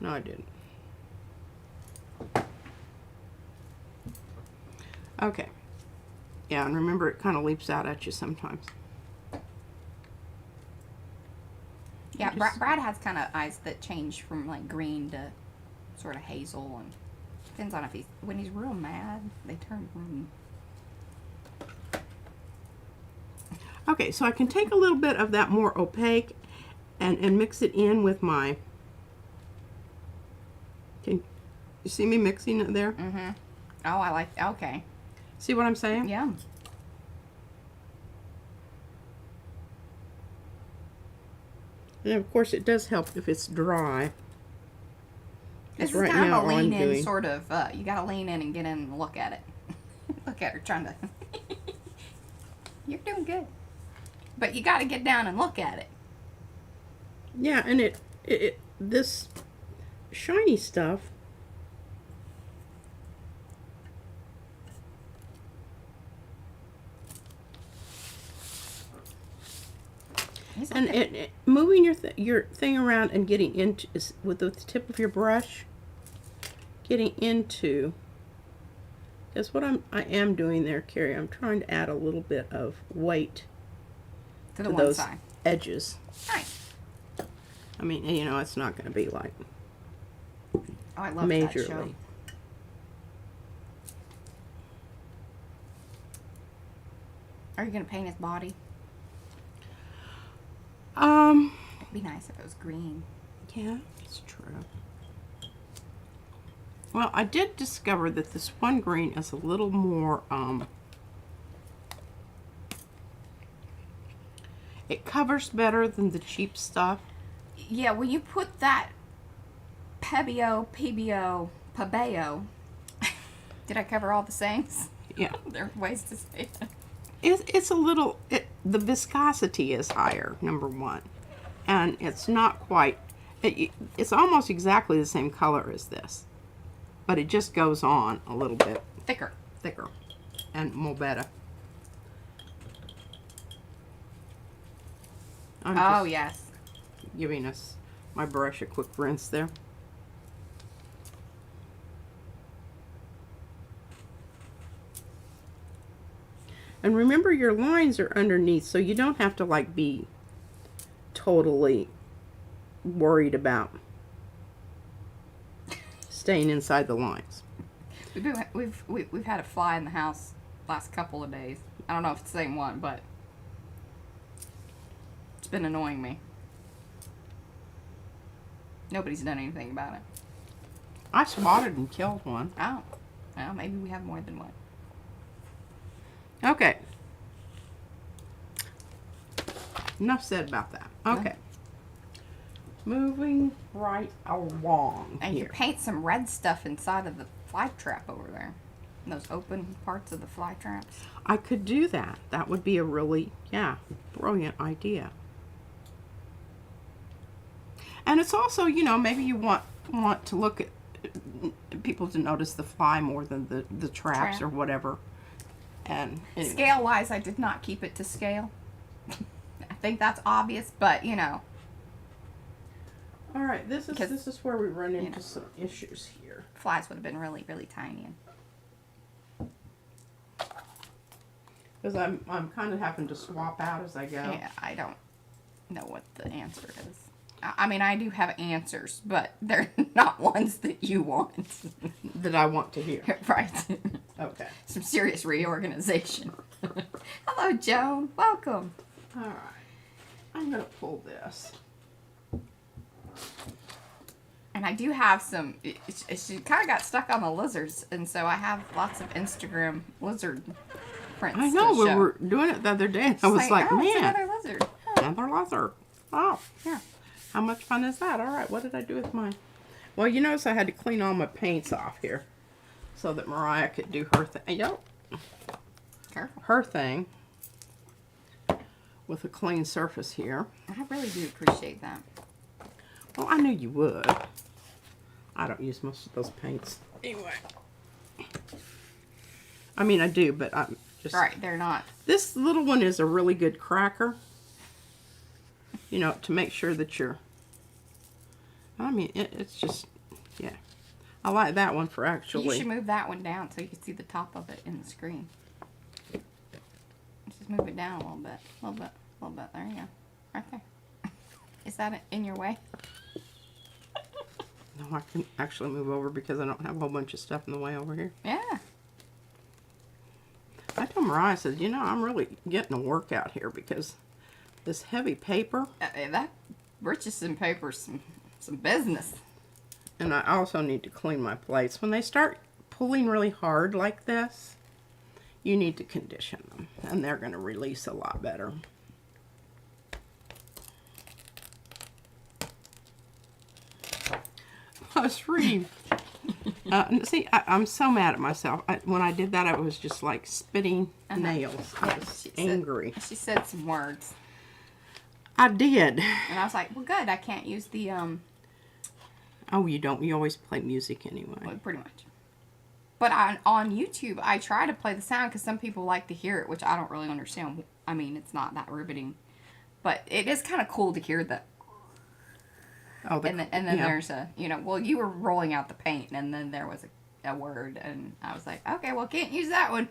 No, I didn't. Okay. Yeah, and remember it kind of leaps out at you sometimes. Yeah, Brad has kind of eyes that change from like green to sort of hazel, and depends on if when he's real mad, they turn green. Okay, so I can take a little bit of that more opaque and mix it in with my, can you see me mixing it there? Mm-hmm. Oh, I like, okay. See what I'm saying? Yeah. And of course it does help if it's dry. This is right kind now of a all I'm lean in doing- sort of, you gotta lean in and get in and look at it. Look at her trying to, you're doing good. But you gotta get down and look at it. Yeah, and it this shiny stuff, and moving your thing around and getting into with the tip of your brush, getting into. That's what I am doing there, Carrie. I'm trying to add a little bit of weight to the to one those side. edges. Nice. I mean, you know, it's not going to be like Oh, I love that show. majorly. Are you gonna paint his body? It'd be nice if it was green. Yeah, it's true. Well, I did discover that this one green is a little more, it covers better than the cheap stuff. Yeah, when you put that Pabeo, Did I cover all the sayings? Yeah. There are ways to say it. It's a little, the viscosity is higher, number one. And it's not quite, it's almost exactly the same color as this. But it just goes on a little bit Thicker. thicker and more better. I'm Oh, just yes. giving us my brush a quick rinse there. And remember, your lines are underneath, so you don't have to like be totally worried about staying inside the lines. We've had a fly in the house last couple of days. I don't know if it's the same one, but it's been annoying me. Nobody's done anything about it. I swatted and killed one. Oh, well, maybe we have more than one. Okay. Enough said about that. Okay. Moving right along And you here. could paint some red stuff inside of the fly trap over there. Those open parts of the fly traps. I could do that. That would be a really, brilliant idea. And it's also, you know, maybe you want to look at people to notice the fly more than the traps or whatever. And anyway. Scale wise, I did not keep it to scale. I think that's obvious, but you know. All right, this is where we run into know. some issues here. Flies would have been really, really tiny. Because I'm kind of having to swap out as I go. Yeah, I don't know what the answer is. I mean, I do have answers, but they're not ones that you want. That I want to hear. Right. Okay. Some serious reorganization. Hello, Joan. Welcome. All right. I'm going to pull this. And I do have some, she kind of got stuck on the lizards, and so I have lots of Instagram lizard prints. I know, to we show. were doing it the other day, and I was like, oh, it's man, another lizard. Huh. another lizard. Oh, Yeah. how much fun is that? All right, what did I do with mine? Well, you notice I had to clean all my paints off here so that Mariah could do her thing. Yep. Careful. Her thing with a clean surface here. I really do appreciate that. Well, I knew you would. I don't use most of those paints anyway. I mean, I do, but I'm just... Right, they're not. This little one is a really good cracker. You know, to make sure that you're... I mean, it's just... Yeah. I like that one for actually... You should move that one down so you can see the top of it in the screen. Just move it down a little bit. A little bit. A little bit. There you go. Right there. Is that in your way? No, I can actually move over because I don't have a whole bunch of stuff in the way over here. Yeah. I told Mariah, I said, you know, I'm really getting a workout here because this heavy paper... That Richardson paper's some business. And I also need to clean my plates. When they start pulling really hard like this, you need to condition them. And they're going to release a lot better. I was reading. See, I'm so mad at myself. When I did that, I was just like spitting nails. I was angry. She said some words. I did. And I was like, well, good. I can't use the, Oh, you don't? You always play music anyway. well, pretty much. But on YouTube, I try to play the sound because some people like to hear it, which I don't really understand. I mean, it's not that riveting. But it is kind of cool to hear the... Oh, And then there's a, you know, well, you were rolling out the paint, and then there was a word, and I was like, okay, well, can't use that one.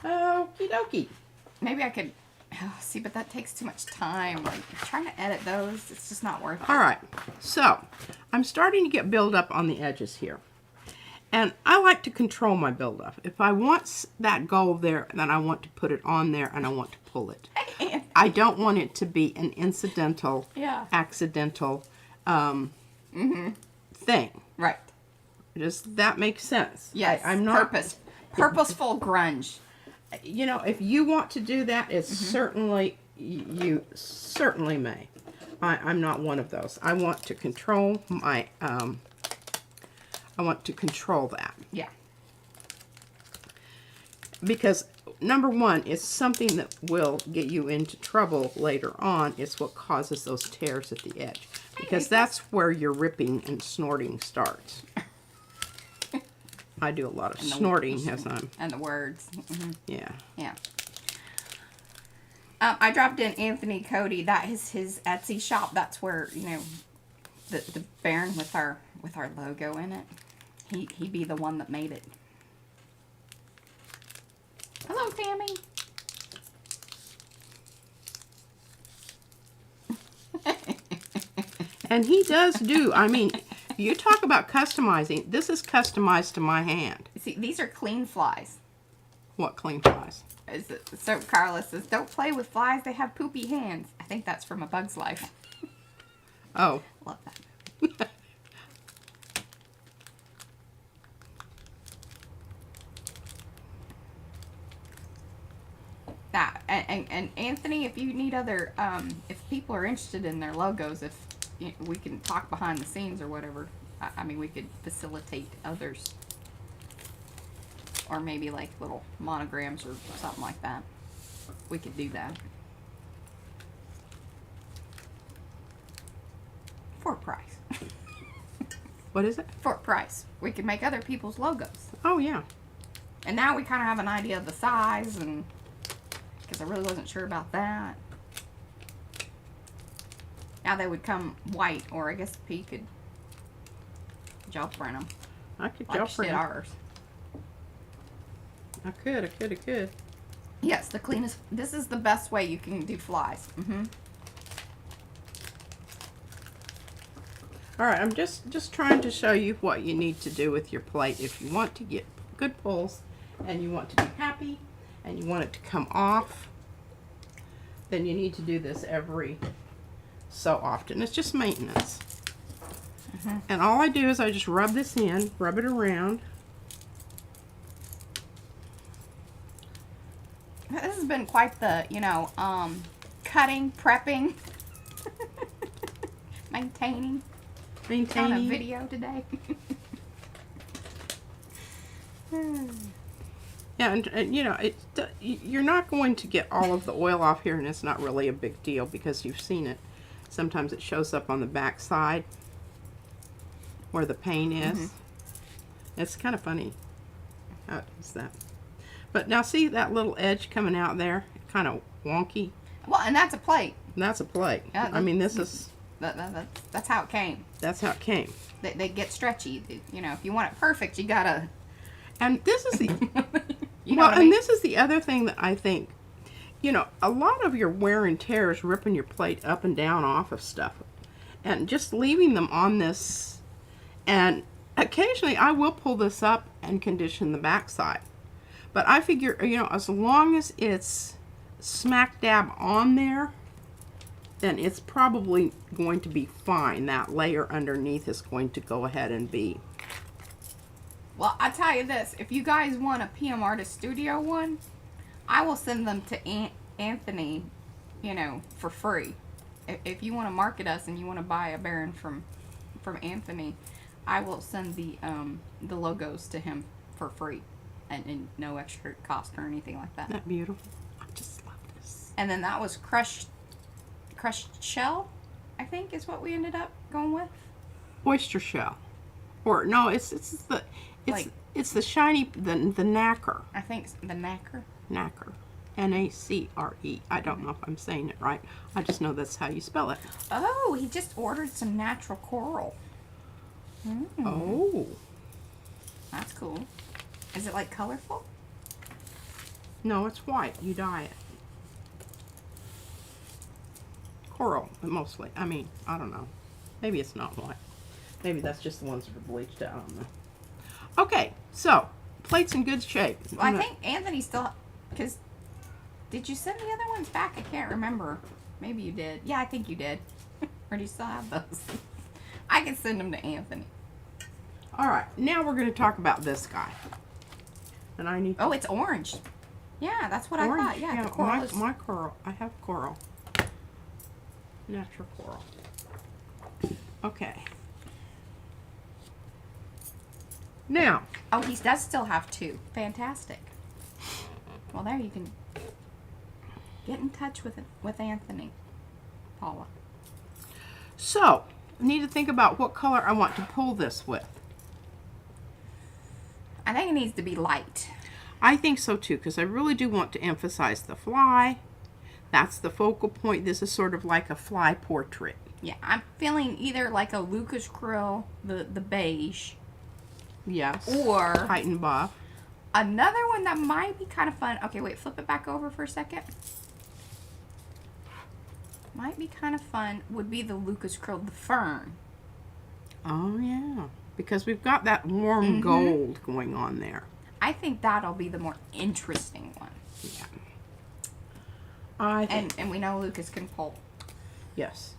Okie dokie. Maybe I could, see, but that takes too much time. Like, trying to edit those, it's just not worth it. All right, so I'm starting to get buildup on the edges here. And I like to control my buildup. If I want that gold there, then I want to put it on there and I want to pull it. I don't want it to be an incidental, accidental thing. Right. Just that makes sense. Yes. I'm not Purposeful grunge. You know, if you want to do that, it's certainly you certainly may. I'm not one of those. I want to control my I want to control that. Yeah. Because number one, it's something that will get you into trouble later on. It's what causes those tears at the edge. Because that's where your ripping and snorting starts. I do a lot of snorting as I'm... And the words. Mm-hmm. Yeah. Yeah. I dropped in Anthony Cody. That is his Etsy shop. That's where, you know, the Baron with our logo in it. He be the one that made it. Hello, Tammy. And he does do, I mean, you talk about customizing. This is customized to my hand. See, these are clean flies. What clean flies? So Carla says, don't play with flies. They have poopy hands. I think that's from A Bug's Life. Oh. Love that. That and Anthony, if you need other, if people are interested in their logos, if we can talk behind the scenes or whatever. I mean, we could facilitate others, or maybe like little monograms or something like that. We could do that for a price. What is it? For a price, we could make other people's logos. Oh, yeah. And now we kind of have an idea of the size, and because I really wasn't sure about that. Now they would come white, or I guess P could gel print them. I could Like gel she print did 'em. ours. I could. Yes, the cleanest. This is the best way you can do flies. Mm-hmm. All right, I'm just trying to show you what you need to do with your plate if you want to get good pulls and you want to be happy and you want it to come off. Then you need to do this every so often. It's just maintenance. Mm-hmm. And all I do is I just rub this in, rub it around. This has been quite the, you know, cutting, prepping, maintaining kind of video today. Yeah, and you know, you're not going to get all of the oil off here, and it's not really a big deal because you've seen it. Sometimes it shows up on the back side where the paint is. Mm-hmm. It's kind of funny how it does that. But now see that little edge coming out there? Kind of wonky. Well, and that's a plate. That's a plate. Yeah, I mean, this is... That's how it came. That's how it came. They get stretchy. You know, if you want it perfect, you gotta... And this is the... you know what I mean? And this is the other thing that I think, you know, a lot of your wear and tear is ripping your plate up and down off of stuff. And just leaving them on this. And occasionally I will pull this up and condition the backside. But I figure, you know, as long as it's smack dab on there, then it's probably going to be fine. That layer underneath is going to go ahead and be. Well, I tell you this, if you guys want a PM Artist Studio one, I will send them to Anthony, you know, for free. If you want to market us and you want to buy a Baron from Anthony, I will send the logos to him for free, and no extra cost or anything like that. Isn't that beautiful? I just love this. And then that was crushed shell, I think is what we ended up going with. Oyster shell, or no, it's the shiny the nacre. I think the nacre. Nacre, N-A-C-R-E. I don't know if I'm saying it right. I just know that's how you spell it. Oh, he just ordered some natural coral. Mm. Oh, That's cool. Is it like colorful? no, it's white. You dye it. Coral, mostly. I mean, I don't know. Maybe it's not white. Maybe that's just the ones that are bleached out. I don't know. Okay, so plate's in good shape. Well, I think Anthony still, because did you send the other ones back? I can't remember. Maybe you did. Yeah, I think you did. Or do you still have those? I can send them to Anthony. All right, now we're going to talk about this guy. And I need. Oh, it's orange. Yeah, that's what orange. I thought. Yeah, the coral is... my coral. I have coral. Natural coral. Okay. Now, Oh, he does still have 2. Fantastic. Well, there you can get in touch with Anthony, Paula. so I need to think about what color I want to pull this with. I think it needs to be light. I think so too, because I really do want to emphasize the fly. That's the focal point. This is sort of like a fly portrait. Yeah, I'm feeling either like a Lucas Krill, the beige, Yes. or Titan buff. another one that might be kind of fun. Okay, wait, flip it back over for a second. Might be kind of fun would be the Lucas Krill, the fern. Oh, yeah. Because we've got that warm gold going on there. I think that'll be the more interesting one. Yeah. I think, And we know Lucas can pull. yes.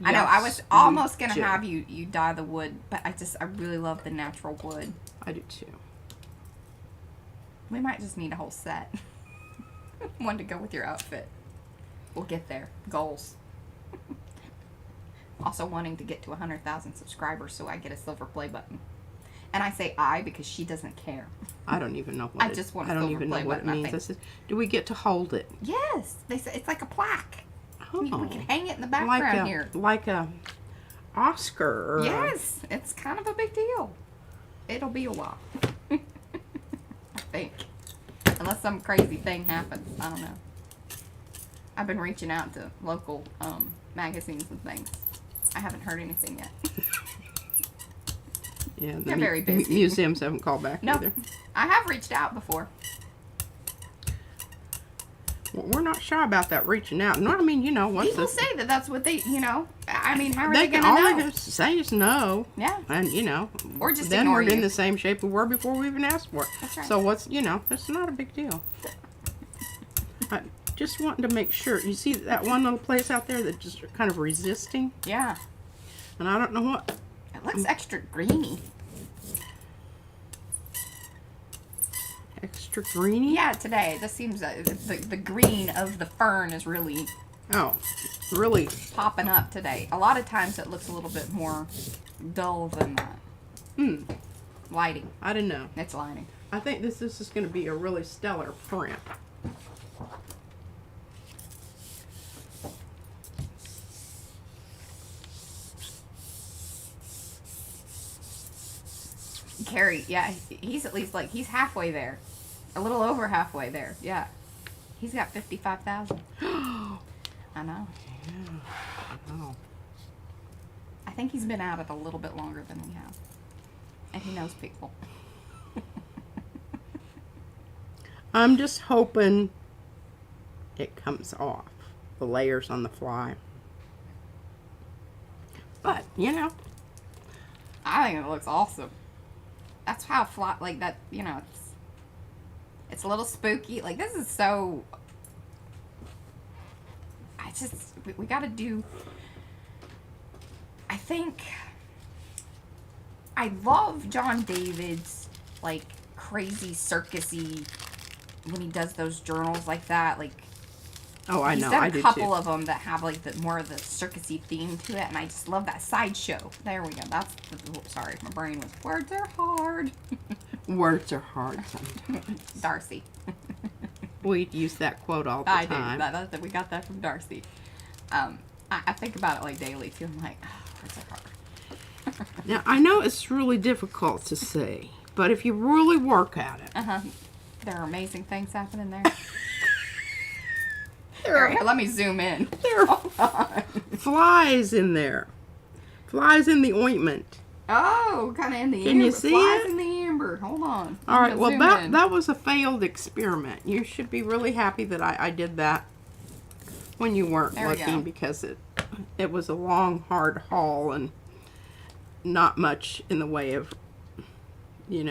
I know, I was Yes, almost you going to do. have you dye the wood, but I really love the natural wood. I do too. We might just need a whole set. One to go with your outfit. We'll get there. Goals. Also wanting to get to 100,000 subscribers so I get a silver play button. And I say I because she doesn't care. I don't even know what I just want a I don't silver even know play what it button, I means. think. I said, do we get to hold it? Yes, they say it's like a plaque. Oh. We can hang it in the like background a, here. like a Oscar. Or Yes, it's kind of a big deal. It'll be a while. I think. Unless some crazy thing happens. I don't know. I've been reaching out to local magazines and things. I haven't heard anything yet. Yeah, the They're very busy. museums haven't called back No, either. I have reached out before. Well, we're not shy about that reaching out. No, I mean, you know, once People say that that's what they, I mean, how are they they can going to all know? they have to say is no. Yeah. And, you know, Or just then ignore we're in you. the same shape we were before we even asked for it. That's right. So what's, it's not a big deal. I just wanting to make sure. You see that one little place out there that just kind of resisting? Yeah. And I don't know what. It looks extra greeny. Extra greeny? Yeah, today. It just seems that the green of the fern is really Oh, really? popping up today. A lot of times it looks a little bit more dull than that. Lighting. I didn't know. It's lighting. I think this is going to be a really stellar print. Carrie, yeah, he's at least he's halfway there. A little over halfway there, yeah. He's got 55,000. I know. Oh. I think he's been at it a little bit longer than we have. And he knows people. I'm just hoping it comes off. The layers on the fly. But, I think it looks awesome. That's how fly, that, it's a little spooky. Like, this is so, we gotta do, I think, I love John David's, crazy circusy, when he does those journals like that, oh, I he's know, done I a do couple too. of them that have more of the circusy theme to it, and I just love that sideshow. There we go. That's sorry, my brain was words are hard. Words are hard sometimes. Darcy. We use that quote all the I time. do. We got that from Darcy. I think about it daily too. I'm like, oh, words are hard. Now, I know it's really difficult to say, but if you really work at it, There are amazing things happening there. there Here, let me zoom in. are flies in there. Flies in the ointment. Oh, kind of in the Can amber. you see Flies it? in the amber. Hold on. All right, I'm well, gonna zoom in. that was a failed experiment. You should be really happy that I did that when you weren't There we go. looking, because it was a long, hard haul and not much in the way of, Hold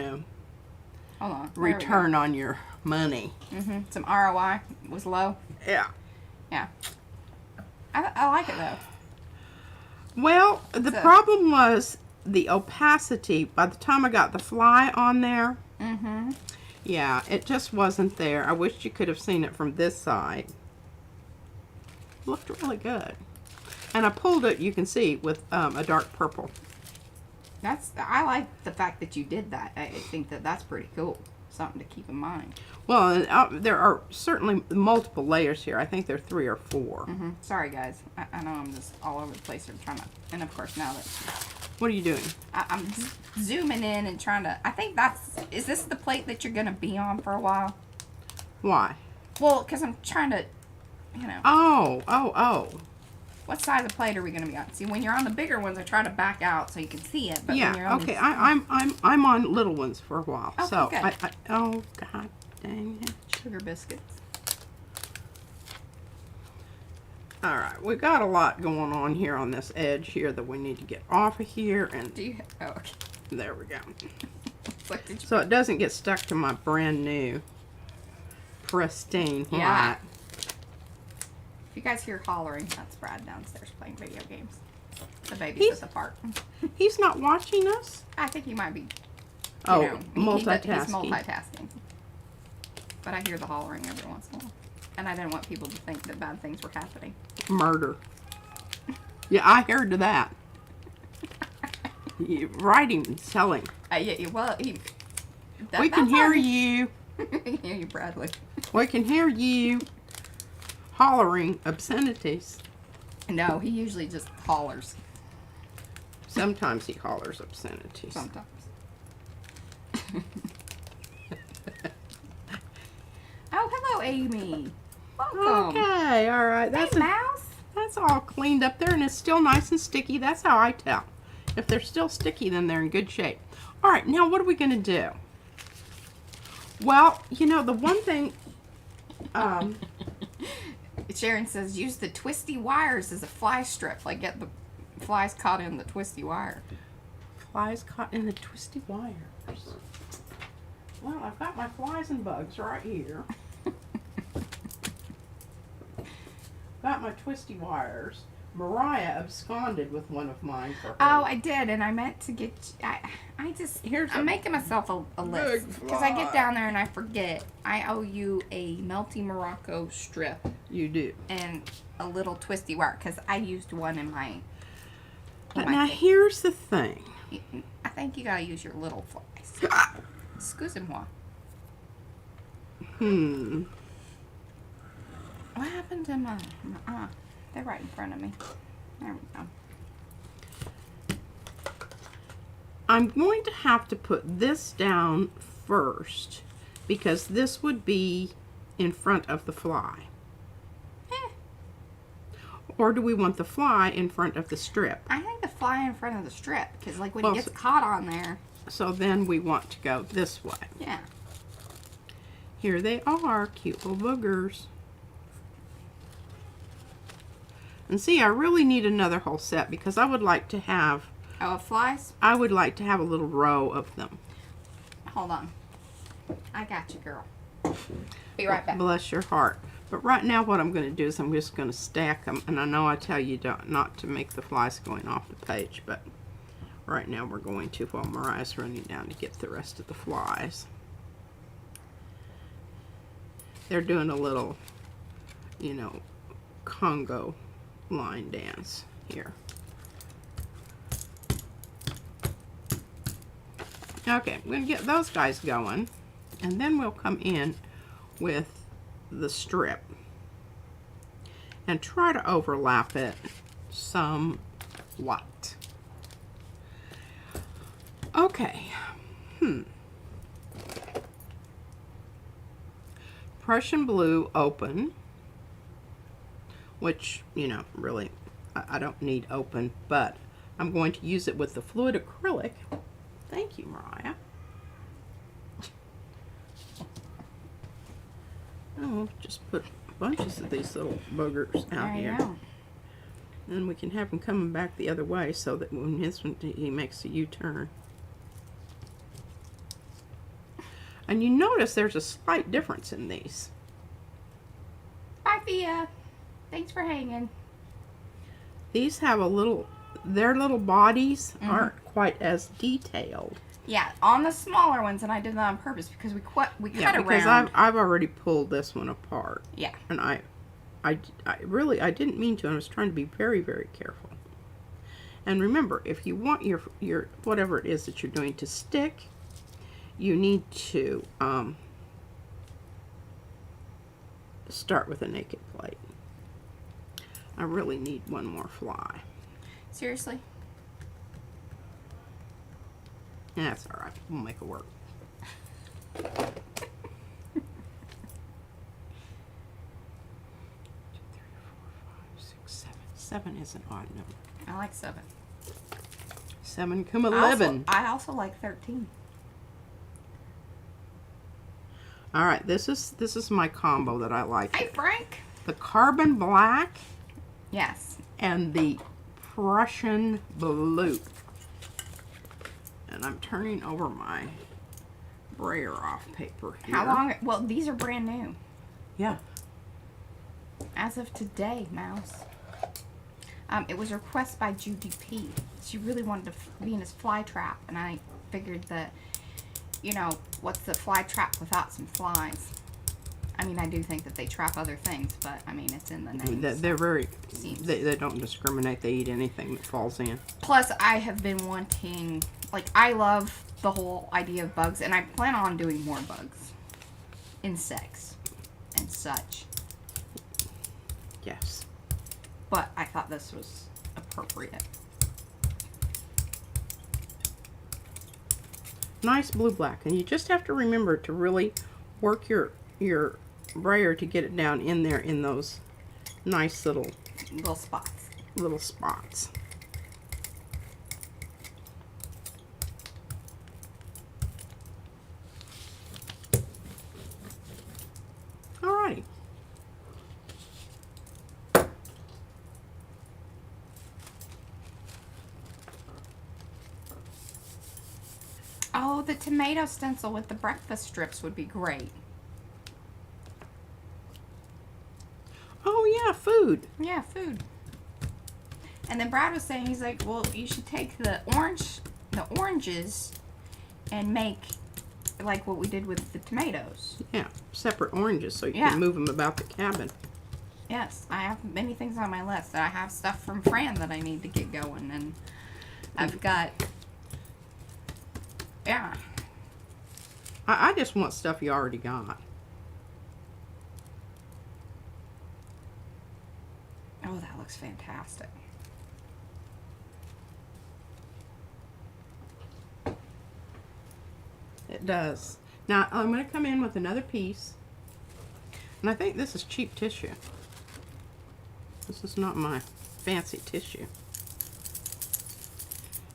on. There we go. return on your money. Some ROI was low. Yeah. Yeah. I like it though. Well, the So- problem was the opacity. By the time I got the fly on there, yeah, it just wasn't there. I wish you could have seen it from this side. Looked really good. And I pulled it, you can see, with a dark purple. I like the fact that you did that. I think that that's pretty cool. Something to keep in mind. Well, there are certainly multiple layers here. I think there are 3 or 4. Sorry, guys. I know I'm just all over the place. I'm trying to, and of course now that What are you doing? I'm zooming in and trying to. I think is this the plate that you're gonna be on for a while? Why? Well, because I'm trying to, Oh. what side of the plate are we gonna be on? See, when you're on the bigger ones, I try to back out so you can see it. But when you're Yeah. on Okay. these, I'm on little ones for a while. Okay, so good. oh god dang it. sugar biscuits. All right, we got a lot going on here on this edge here that we need to get off of here, and Do you? Oh, okay. there we go. What did you? So it doesn't get stuck to my brand new pristine white. Yeah. If you guys hear hollering, that's Brad downstairs playing video games. The baby's He's- at the park. He's not watching us? I think he might be. Oh, He's multitasking. multitasking. But I hear the hollering every once in a while. And I didn't want people to think that bad things were happening. Murder. Yeah, I heard of that. Writing, selling. Well, We can hear you. hear you, Bradley. We can hear you hollering obscenities. No, he usually just hollers. Sometimes he hollers obscenities. Sometimes. Oh, hello, Amy. Welcome. Okay, all right. Hey, Mouse. That's all cleaned up there, and it's still nice and sticky. That's how I tell. If they're still sticky, then they're in good shape. All right, now what are we going to do? Well, you know, the one thing... Sharon says, use the twisty wires as a fly strip. Like, get the flies caught in the twisty wire. Flies caught in the twisty wires. Well, I've got my flies and bugs right here. Got my twisty wires. Mariah absconded with one of mine for her. Oh, I did, and I meant to get. Here's I'm a making myself a list big because I get fly. down there and I forget. I owe you a melty Morocco strip You do. and a little twisty wire because I used one in my. But now here's the thing. I think you gotta use your little flies. Excusez-moi. What happened to my? They're right in front of me. There we go. I'm going to have to put this down first because this would be in front of the fly. Or do we want the fly in front of the strip? I think the fly in front of the strip because, like, when Well, he gets caught on there. So then we want to go this way. Yeah. Here they are, cute little boogers. And see, I really need another whole set because I would like to have, Oh, flies? a little row of them. Hold on. I got you, girl. Be right back. Bless your heart. But right now what I'm going to do is I'm just going to stack them. And I know I tell you not to make the flies going off the page, but right now we're going to while Mariah's running down to get the rest of the flies. They're doing a little, you know, Congo line dance here. Okay, I'm going to get those guys going, and then we'll come in with the strip and try to overlap it somewhat. Okay. Prussian blue open, which, you know, really, I don't need open, but I'm going to use it with the fluid acrylic. Thank you, Mariah. Oh, just put bunches of these little boogers out There you here. go. And we can have him coming back the other way so that when he makes a U-turn. And you notice there's a slight difference in these. Bye, Fia. Thanks for hanging. These have a little, their little bodies aren't quite as detailed. Yeah, on the smaller ones, and I did that on purpose because we cut Because around. I've already pulled this one apart. Yeah. And I didn't mean to. I was trying to be very, very careful. And remember, if you want your whatever it is that you're doing to stick, you need to start with a naked plate. I really need one more fly. Seriously? That's all right. We'll make it work. 2, 3, 4, 5, 6, 7. 7 is an odd number. I like 7. 7, 11. I also like 13. All right, this is my combo that I like. Hey, Frank. The carbon black Yes. and the Prussian blue. And I'm turning over my brayer off paper here. How long? Well, these are brand new. Yeah. As of today, Mouse. It was a request by Judy P. She really wanted a Venus flytrap, and I figured that, you know, what's the fly trap without some flies? I mean, I do think that they trap other things, but I mean, it's in the name. They're very, Seems. they don't discriminate. They eat anything that falls in. Plus, I have been wanting, like, I love the whole idea of bugs, and I plan on doing more bugs. Insects and such. Yes. But I thought this was appropriate. Nice blue-black. And you just have to remember to really work your brayer to get it down in there in those nice little spots. little spots. Alrighty. Oh, the tomato stencil with the breakfast strips would be great. Oh yeah, food. Yeah, food. And then Brad was saying, he's like, well, you should take the oranges and make like what we did with the tomatoes. Yeah, separate oranges so you Yeah. can move them about the cabin. Yes, I have many things on my list. I have stuff from Fran that I need to get going, and I've got, yeah. I just want stuff you already got. Oh, that looks fantastic. It does. Now I'm going to come in with another piece, and I think this is cheap tissue. This is not my fancy tissue.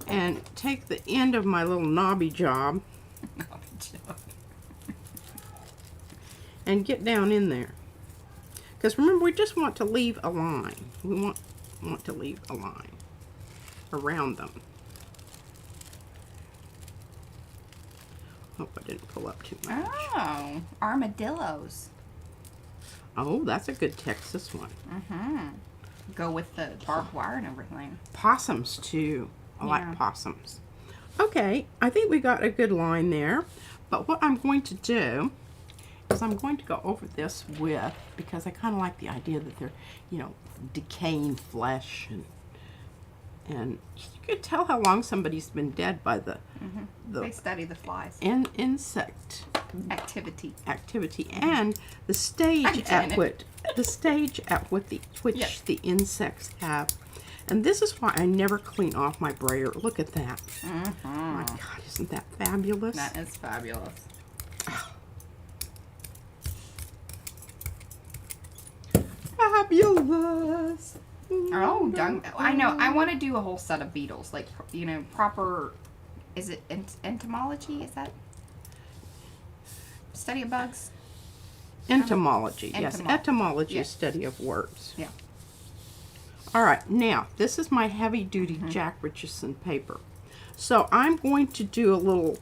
And take the end of my little knobby job and get down in there. Because remember, we just want to leave a line. We want to leave a line around them. Hope I didn't pull up too much. Oh, armadillos. Oh, that's a good Texas one. Mm-hmm. Go with the barbed wire and everything. Possums too. I Yeah. like possums. Okay, I think we got a good line there. But what I'm going to do is I'm going to go over this with, because I kind of like the idea that they're, you know, decaying flesh, and you can tell how long somebody's been dead by the They study the flies. insect Activity. and the stage Janet. at which Yes. the insects have. And this is why I never clean off my brayer. Look at that. My God, isn't that fabulous? That is fabulous. Fabulous. Oh, I know. I want to do a whole set of beetles, like, you know, proper. Is it entomology? Is that study of bugs? Entomology, yes. Etymology Yeah. is study of words. Yeah. All right, now, this is my heavy-duty Jack Richardson paper. So I'm going to do a little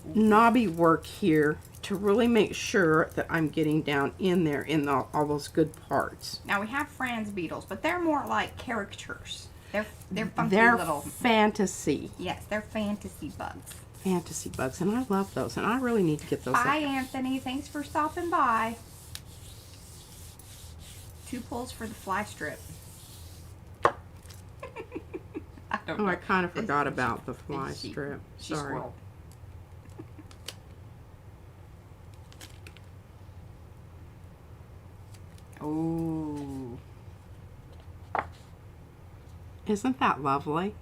knobby work here to really make sure that I'm getting down in there in all those good parts. Now we have Fran's beetles, but they're more like caricatures. They're funky They're little. fantasy Yes, they're fantasy bugs. bugs, and I love those, and I really need to get those. Bye, Anthony. Thanks for stopping by. 2 pulls for the fly strip. don't Oh, know. I kind of It's- forgot about the fly she- strip. she's Sorry. squirrel. Ooh. Isn't that lovely?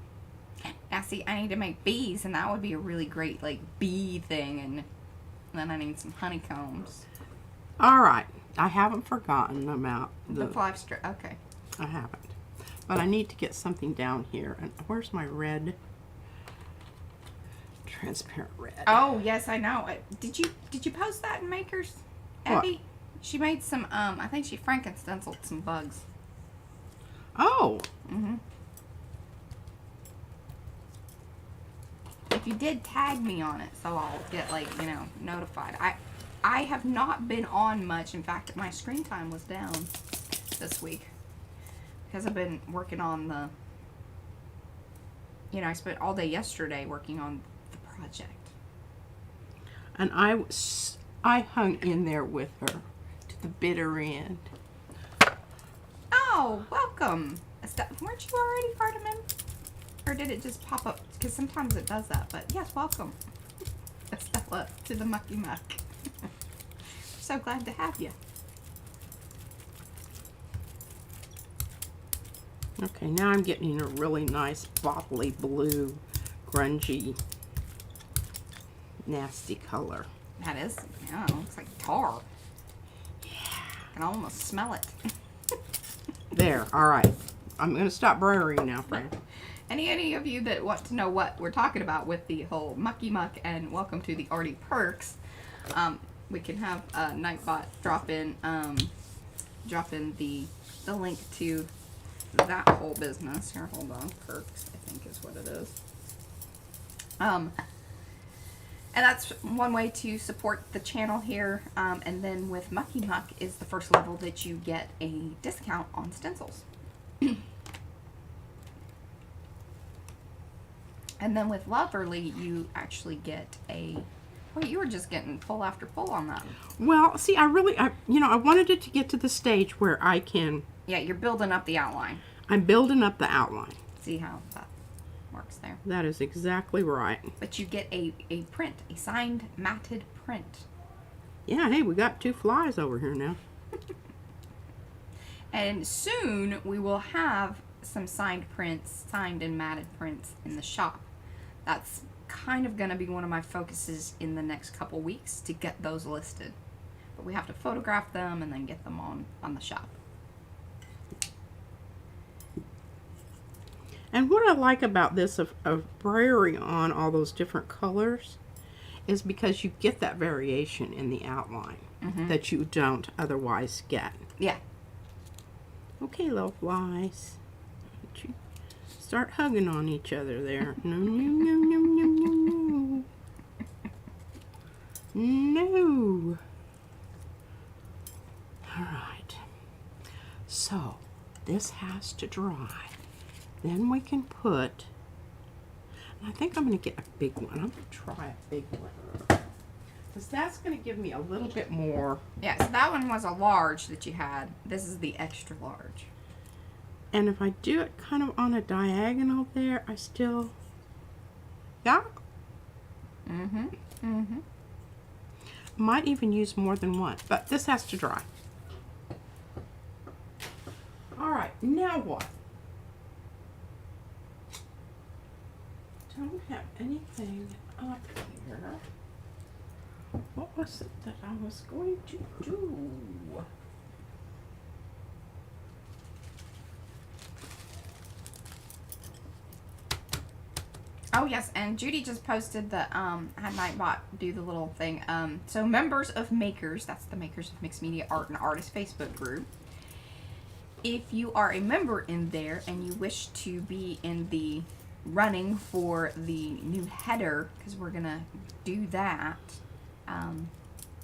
Now see, I need to make bees, and that would be a really great, like, bee thing, and then I need some honeycombs. All right. I haven't forgotten about The fly strip, okay. I haven't. But I need to get something down here. And where's my red? Transparent red. Oh, yes, I know. Did you post that in Makers, What? Abby? She made some, I think she Frankenstenciled some bugs. Oh. Mm-hmm. If you did, tag me on it so I'll get, like, you know, notified. I have not been on much. In fact, my screen time was down this week because I've been working on the, you know, I spent all day yesterday working on the project. And I hung in there with her to the bitter end. Oh, welcome. Weren't you already part of him? Or did it just pop up? Because sometimes it does that. But yes, welcome, Estella, to the Mucky Muck. So glad to have you. Okay, now I'm getting a really nice bottly blue, grungy, nasty color. That is, yeah, it looks like tar. Yeah. I can almost smell it. There, all right. I'm going to stop brewing now, friend. Any of you that want to know what we're talking about with the whole Mucky Muck and welcome to the Arty perks, we can have Nightbot drop in the link to that whole business. Here, hold on. Perks, I think is what it is. And that's one way to support the channel here. And then with Mucky Muck is the first level that you get a discount on stencils. And then with Loverly, you actually get a... Well, you were just getting full after full on that. Well, see, I wanted it to get to the stage where I can... Yeah, you're building up the outline. I'm building up the outline. See how that works there. That is exactly right. But you get a print, a signed matted print. Yeah, hey, we got 2 flies over here now. And soon we will have some signed prints, signed and matted prints in the shop. That's kind of going to be one of my focuses in the next couple weeks to get those listed. But we have to photograph them and then get them on the shop. And what I like about this of braying on all those different colors is because you get that variation in the outline that you don't otherwise get. Yeah. Okay, little flies. Don't you start hugging on each other there. No, no, no, no, no, no, no. No. All right. So, this has to dry. Then we can put, I think I'm going to get a big one. I'm going to try a big one. Because that's going to give me a little bit more. Yeah, so that one was a large that you had. This is the extra large. And if I do it kind of on a diagonal there, I still, yeah. Might even use more than one, but this has to dry. All right, now what? Don't have anything up here. What was it that I was going to do? Oh yes, and Judy just posted the had Nightbot do the little thing. So members of Makers, that's the Makers of Mixed Media Art and Artists Facebook group. If you are a member in there and you wish to be in the running for the new header, because we're gonna do that,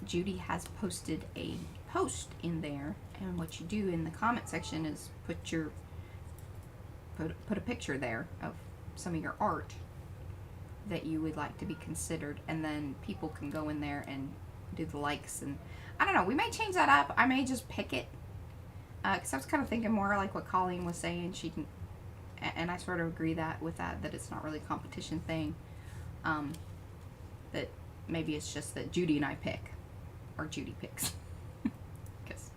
Judy has posted a post in there, and what you do in the comment section is put a picture there of some of your art that you would like to be considered, and then people can go in there and do the likes. And I don't know, we may change that up. I may just pick it, because I was kind of thinking more like what Colleen was saying. She can and I sort of agree that it's not really a competition thing. That maybe it's just that Judy and I pick, or Judy picks, because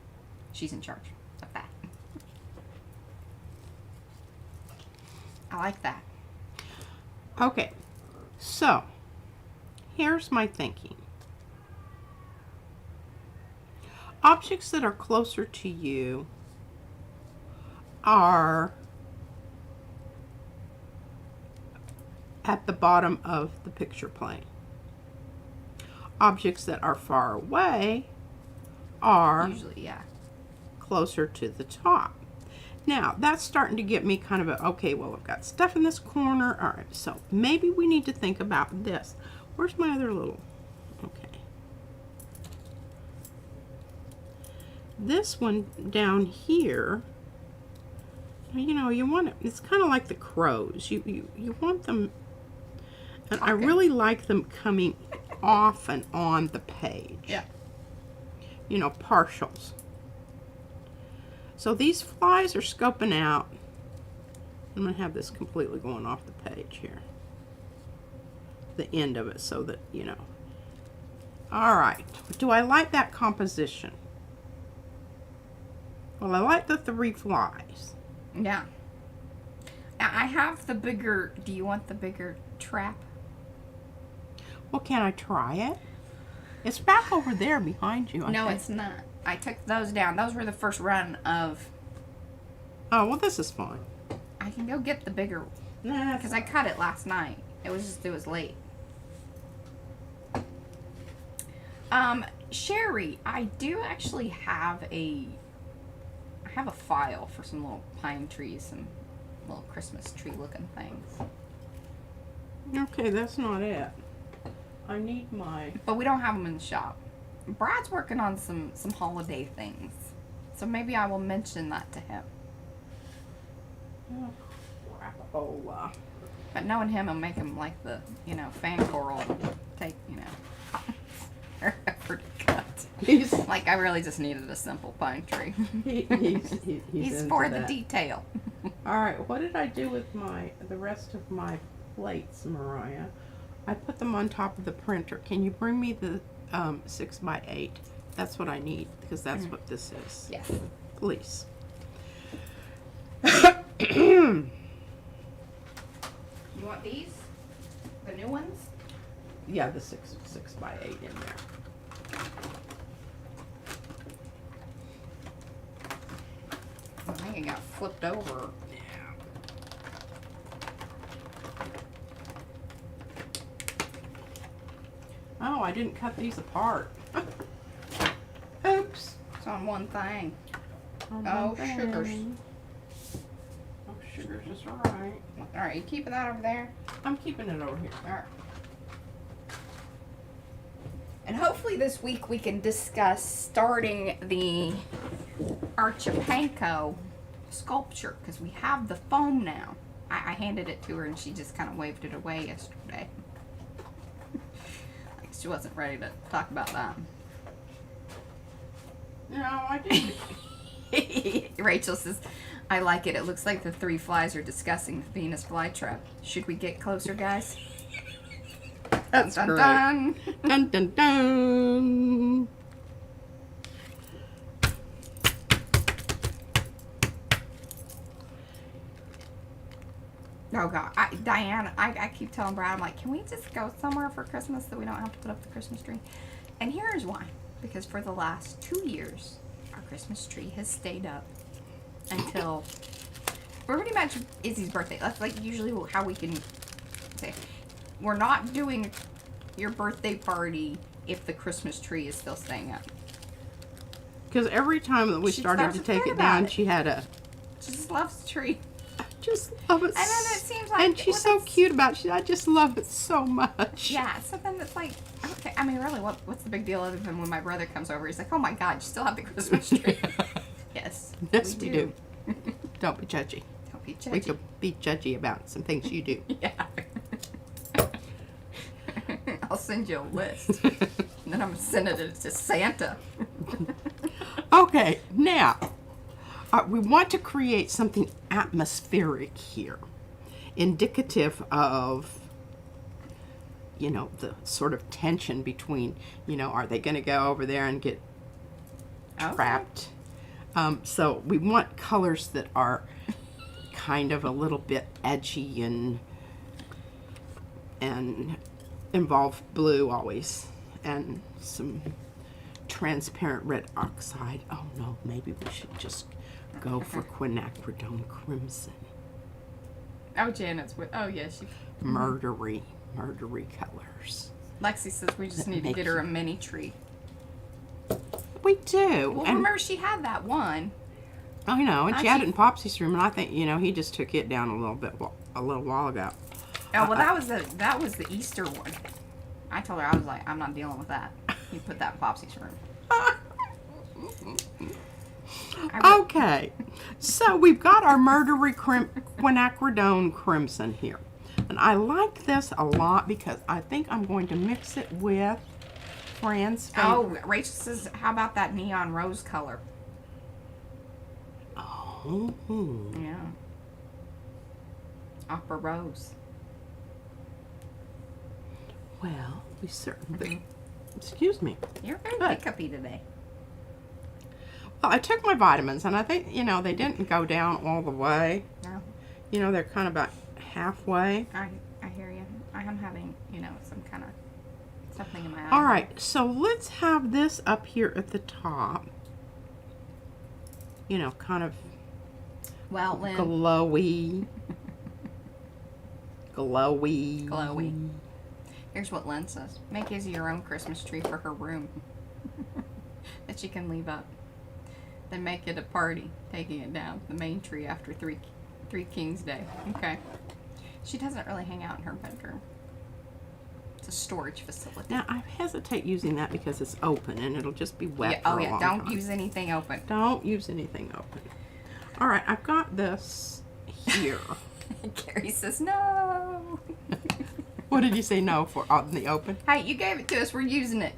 she's in charge of that. I like that. Okay, so here's my thinking. Objects that are closer to you are at the bottom of the picture plane. Objects that are far away are Usually, yeah. closer to the top. Now, that's starting to get me kind of a, okay, well, I've got stuff in this corner. All right, so maybe we need to think about this. Where's my other little, okay. This one down here, you know, you want it, it's kind of like the crows. You want them, and I really like them coming off and on the page. Yeah. You know, partials. So these flies are scoping out. I'm going to have this completely going off the page here. The end of it so that, you know. All right. Do I like that composition? Well, I like the 3 flies. Yeah. Now, I have the bigger, do you want the bigger trap? Well, can I try it? It's back over there behind you. No, it's not. I took those down. Those were the first run of... Oh, well, this is fine. I can go get the bigger, Nah, because I cut it last night. It was late. Sherry, I do actually have I have a file for some little pine trees and little Christmas tree looking things. okay, that's not it. I need my... But we don't have them in the shop. Brad's working on some holiday things. So maybe I will mention that to him. Oh, crapola. But knowing him, I'll make him like the, you know, fan coral and take, you know, forever to cut. He's Like, I really just needed a simple pine tree. He's into for the that. detail. All right, what did I do with the rest of my plates, Mariah? I put them on top of the printer. Can you bring me the 6x8? That's what I need, because that's what this is. Yes. Please. You want these? The new ones? Yeah, the 6x8 in there. I think it got flipped over. Oh, I didn't cut these apart. Oops. It's on one thing. On Oh, one thing. sugars. Oh, sugars is alright. Alright, you keeping that over there? I'm keeping it over here. Alright. And hopefully this week we can discuss starting the Archipanko sculpture, because we have the foam now. I handed it to her and she just kind of waved it away yesterday. She wasn't ready to talk about that. No, I didn't. Rachel says, I like it. It looks like the 3 flies are discussing the Venus Flytrap. Should we get closer, guys? That's Dun great. dun. Dun dun dun. Oh God, Diane, I keep telling Brad, I'm like, can we just go somewhere for Christmas so we don't have to put up the Christmas tree? And here's why. Because for the last 2 years, our Christmas tree has stayed up until pretty much Izzy's birthday. That's like usually how we can say, we're not doing your birthday party if the Christmas tree is still staying up. Because every time that we She started starts to to take forget it down, about it. she had a... She just loves the tree. I just love it. And then it seems like... And she's so cute about it. I just love it so much. Yeah, so then it's like, okay, I mean, really, what's the big deal other than when my brother comes over, he's like, oh my God, you still have the Christmas tree. Yes. Yes, we do. Don't be judgy. Don't be We judgy. could be judgy about some things you do. Yeah. I'll send you a list. And then I'm sending it to Santa. Okay, now, we want to create something atmospheric here, indicative of, you know, the sort of tension between, you know, are they going to go over there and get trapped? So we want colors that are kind of a little bit edgy and involve blue always, and some transparent red oxide. Oh no, maybe we should just go for quinacridone crimson. Oh, Janet's with. Oh, yeah, she. Murdery colors. Lexi says we just need to get her a mini tree. We do. Well, and remember she had that one. I know, and she How'd had she- it in Popsy's room, and I think, you know, he just took it down a little while ago. Oh, well, that was the Easter one. I told her, I was like, I'm not dealing with that. You put that in Popsy's room. Okay, so we've got our murdery quinacridone crimson here. And I like this a lot because I think I'm going to mix it with Fran's favorite. Oh, Rachel says, how about that neon rose color? Oh. Yeah. Opera rose. Well, we certainly... Excuse me. You're very Good. hiccupy today. Well, I took my vitamins, and I think, you know, they didn't go down all the way. No, You know, they're kind of about halfway. I hear you. I am having, you know, some kind of something in my eye. All right, so let's have this up here at the top. You know, kind of Well, Lynn. glowy. Glowy. Glowy. Here's what Lynn says. Make Izzy your own Christmas tree for her room that she can leave up. Then make it a party, taking it down, the main tree after Three Kings Day. Okay. She doesn't really hang out in her bedroom. It's a storage facility. Now, I hesitate using that because it's open and it'll just be wet Yeah, for oh a yeah, long don't time. use anything open. Don't use anything open. All right, I've got this here. Carrie says no. What did you say no for out in the open? Hey, you gave it to us. We're using it.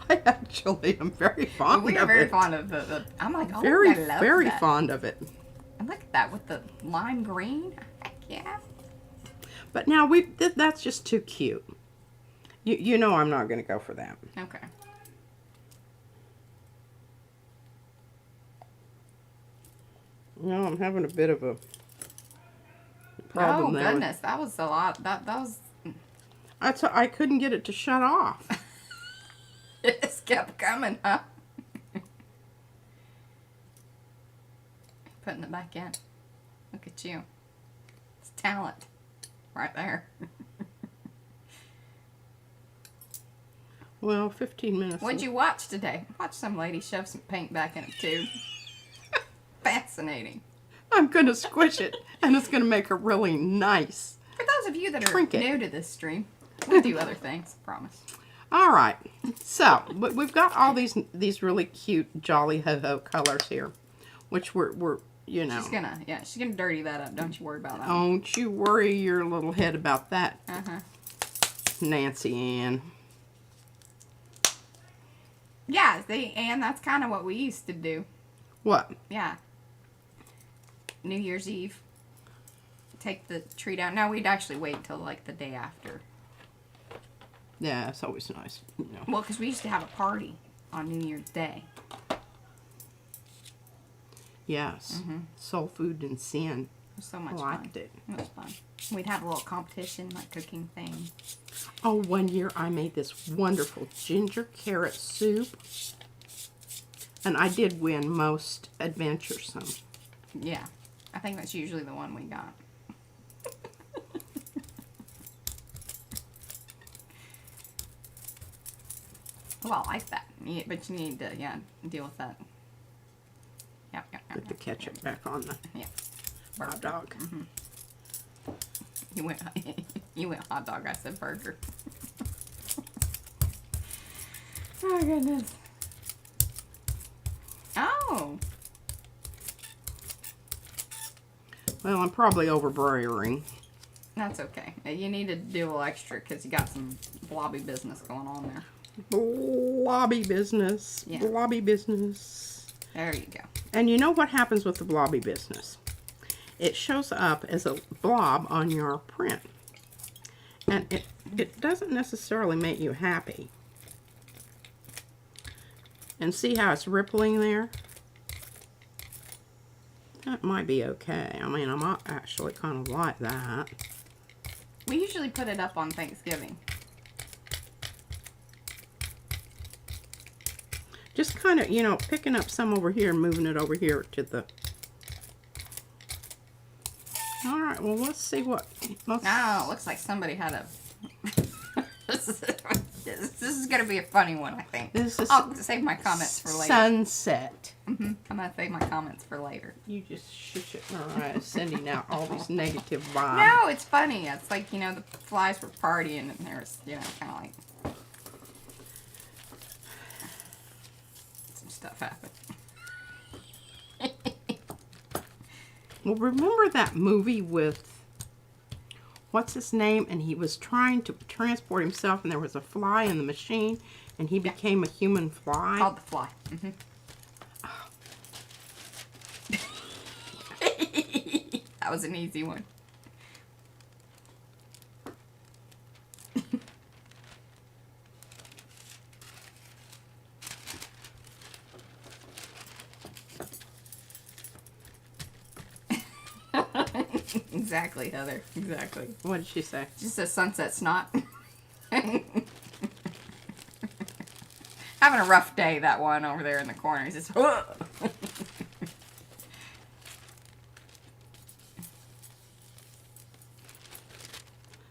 I actually am very fond We of are very it. fond of the. I'm like, oh, Very, I love very that. fond of it. And look at that with the lime green. Heck yeah. But now that's just too cute. You know I'm not going to go for that. Okay. No, I'm having a bit of a problem Oh there. goodness, that was a lot. That was. I couldn't get it to shut off. It just kept coming, huh? Putting it back in. Look at you. It's talent, right there. Well, 15 minutes. What'd you watch today? Watch some lady shove some paint back in a tube. Fascinating. I'm going to squish it, and it's going to make a really nice. For those of you that are Trinket. new to this stream, we do other things, promise. All right. So, but we've got all these really cute jolly ho-ho colors here, which we're you know. She's gonna dirty that up. Don't you worry about that. Don't you worry your little head about that, Uh-huh. Nancy Ann. Yeah, and that's kind of what we used to do. What? Yeah. New Year's Eve. Take the tree down. No, we'd actually wait till like the day after. Yeah, it's always nice. You know. Well, because we used to have a party on New Year's Day. Yes. Soul Food and Sin. It was so much I fun. liked it. It was fun. We'd have a little competition, like cooking thing. Oh, one year I made this wonderful ginger carrot soup. And I did win most adventuresome. Yeah. I think that's usually the one we got. Well, I like that. But you need to, deal with that. Yep. Put the ketchup back on the Yeah. hot dog. You went hot dog. I said burger. Oh goodness. Oh. Well, I'm probably overbrewing. That's okay. You need to do a little extra because you got some blobby business going on there. Blobby business. Yeah. Blobby business. There you go. And you know what happens with the blobby business? It shows up as a blob on your print. And it doesn't necessarily make you happy. And see how it's rippling there? That might be okay. I mean, I'm actually kind of like that. We usually put it up on Thanksgiving. Just kind of, you know, picking up some over here and moving it over here to the... All right, well, let's see what... Oh, it looks like somebody had a... This is going to be a funny one, I think. I'll save my comments for later. Sunset. I'm going to save my comments for later. You just shush it. All right, sending out all these negative vibes. No, it's funny. It's like, you know, the flies were partying and there's, you know, kind of like... some stuff happened. Well, remember that movie with... What's his name? And he was trying to transport himself, and there was a fly in the machine, and he became a human fly. Called The Fly. That was an easy one. Exactly, Heather. Exactly. What did she say? Just a sunset snot. Having a rough day, that one over there in the corner. He's just...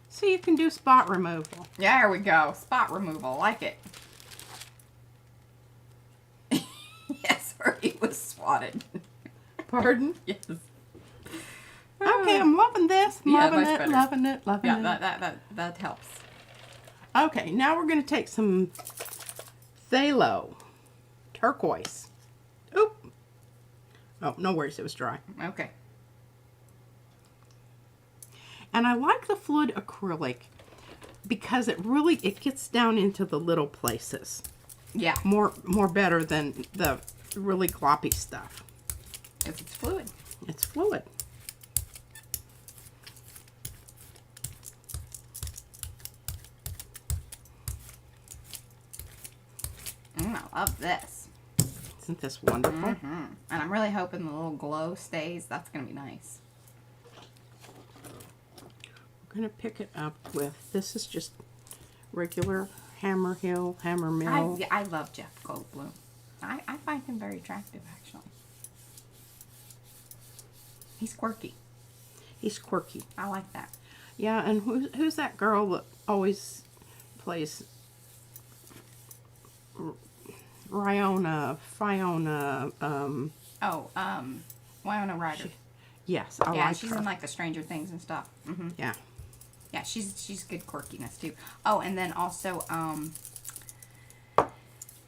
So you can do spot removal. Yeah, there we go. Spot removal. Like it. Yes, or he was swatted. Pardon? Yes. Okay, I'm loving this. Yeah, Loving much it, better. loving it, loving it. Yeah, that helps. Okay, now we're going to take some phthalo turquoise. Oop. Oh, no worries, it was dry. Okay. And I like the fluid acrylic because it gets down into the little places. Yeah. More better than the really gloppy stuff. It's fluid. It's fluid. I love this. Isn't this wonderful? And I'm really hoping the little glow stays. That's going to be nice. We're going to pick it up with, this is just regular Hammer Mill. I love Jeff Goldblum. I find him very attractive, actually. He's quirky. He's quirky. I like that. Yeah, and who's that girl that always plays Fiona, Winona Ryder. yes, I Yeah, like she's her. in like the Stranger Things and stuff. Yeah. Yeah, she's good quirkiness too. Oh, and then also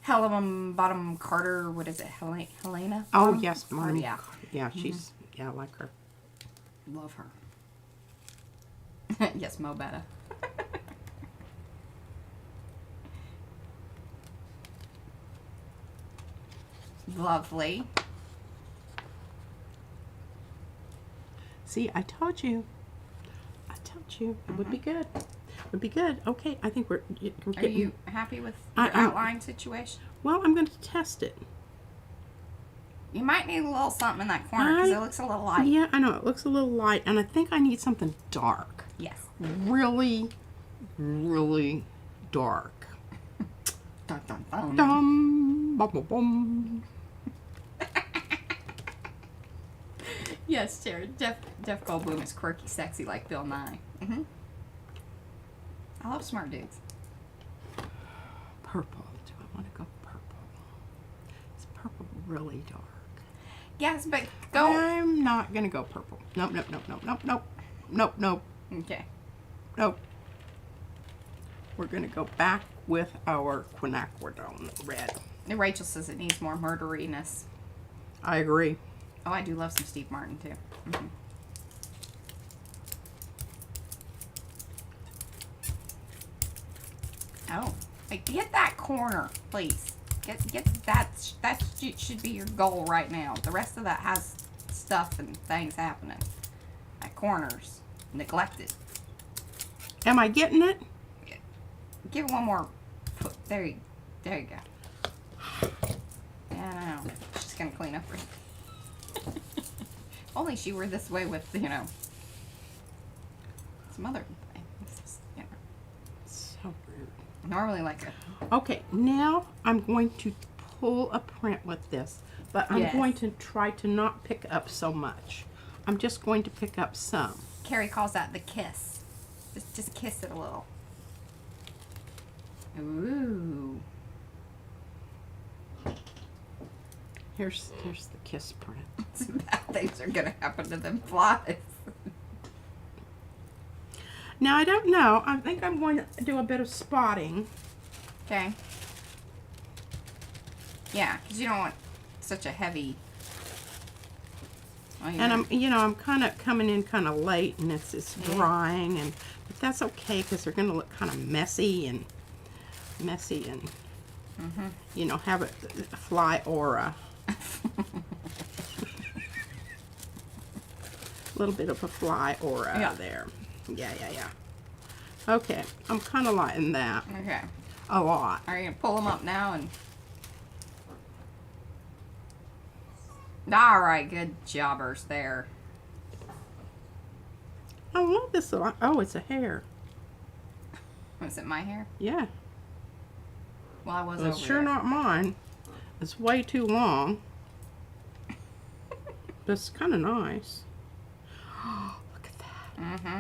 Bottom Carter. What is it, Helena? Oh yes, Mom. Yeah. Yeah, she's I like her. Love her. Yes, Mo Betta. Lovely. See, I told you. It would be good. It would be good. Okay, I think we're Are getting... you happy with your outline situation? Well, I'm going to test it. You might need a little something in that corner because it looks a little light. Yeah, I know. It looks a little light, and I think I need something dark. Yes. Really, really dark. Dun, dun, dun. Dum, bum, bum, bum. Yes, Jared. Jeff Goldblum is quirky, sexy like Bill Nye. I love smart dudes. Purple. Do I want to go purple? Is purple really dark? Yes, but go. I'm not going to go purple. Nope. Okay. Nope. We're going to go back with our quinacridone red. And Rachel says it needs more murderiness. I agree. Oh, I do love some Steve Martin, too. Oh. Like, get that corner, please. Get that. That should be your goal right now. The rest of that has stuff and things happening at corners, neglected. Am I getting it? Give it one more. There you go. Yeah, I know. She's gonna clean up her. Only she were this way with, you know, some other things, you know. So rude. Normally like a... Okay, now I'm going to pull a print with this, but I'm Yes. going to try to not pick up so much. I'm just going to pick up some. Carrie calls that the kiss. Just kiss it a little. Ooh. Here's the kiss print. Some bad things are gonna happen to them flies. Now I don't know. I think I'm going to do a bit of spotting. Okay. Yeah, because you don't want such a heavy... Oh, And I'm kind of coming in kind of late, and it's drying, but that's okay because they're going to look kind of messy and have a fly aura. A little bit of a fly aura there. Yeah. Okay, I'm kind of liking that Okay. a lot. Are you going to pull them up now and... Alright, good jobbers there. I love this. Oh, it's a hair. Was it my hair? Yeah. Well, I was Well, over it's sure there. not mine. It's way too long. But it's kind of nice. Look at that. Mm-hmm.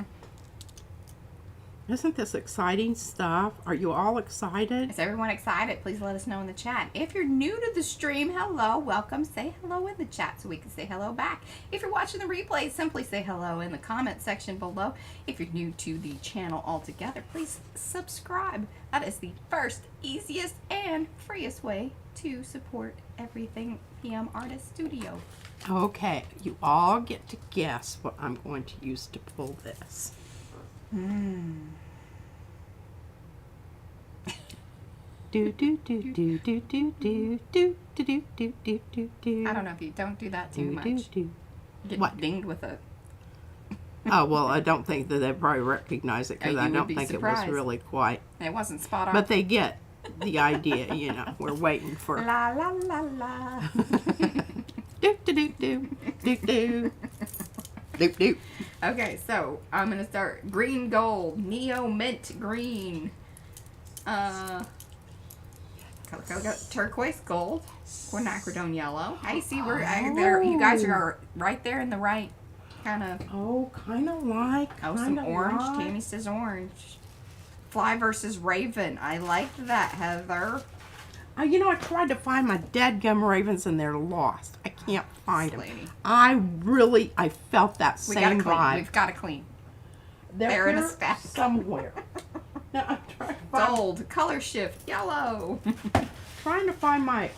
Isn't this exciting stuff? Are you all excited? Is everyone excited? Please let us know in the chat. If you're new to the stream, hello, welcome. Say hello in the chat so we can say hello back. If you're watching the replay, simply say hello in the comment section below. If you're new to the channel altogether, please subscribe. That is the first, easiest, and freest way to support everything PM Artist Studio. Okay, you all get to guess what I'm going to use to pull this. Do do do do do do do do do do do do do do. I don't know if you don't do that too Do much. do do. Get What? dinged with a... Oh well, I don't think that they probably recognize it because You I would don't be think surprised. it was really quite. It wasn't spot on. But they get the idea, you know. We're waiting for. La la la la. Do do do do do do. Doop doop. Okay, so I'm gonna start green gold, neo mint green, turquoise gold, quinacridone yellow. I see there. You guys are right there in the right kind of. Oh, kind of like. Oh, some orange. Tammy says orange. Fly versus Raven. I like that, Heather. I tried to find my dadgum ravens and they're lost. I can't find them. Lady. I felt that We gotta same clean. vibe. We've got to clean. They're in a here stack. somewhere. Now I'm trying Gold, color shift, yellow. to find my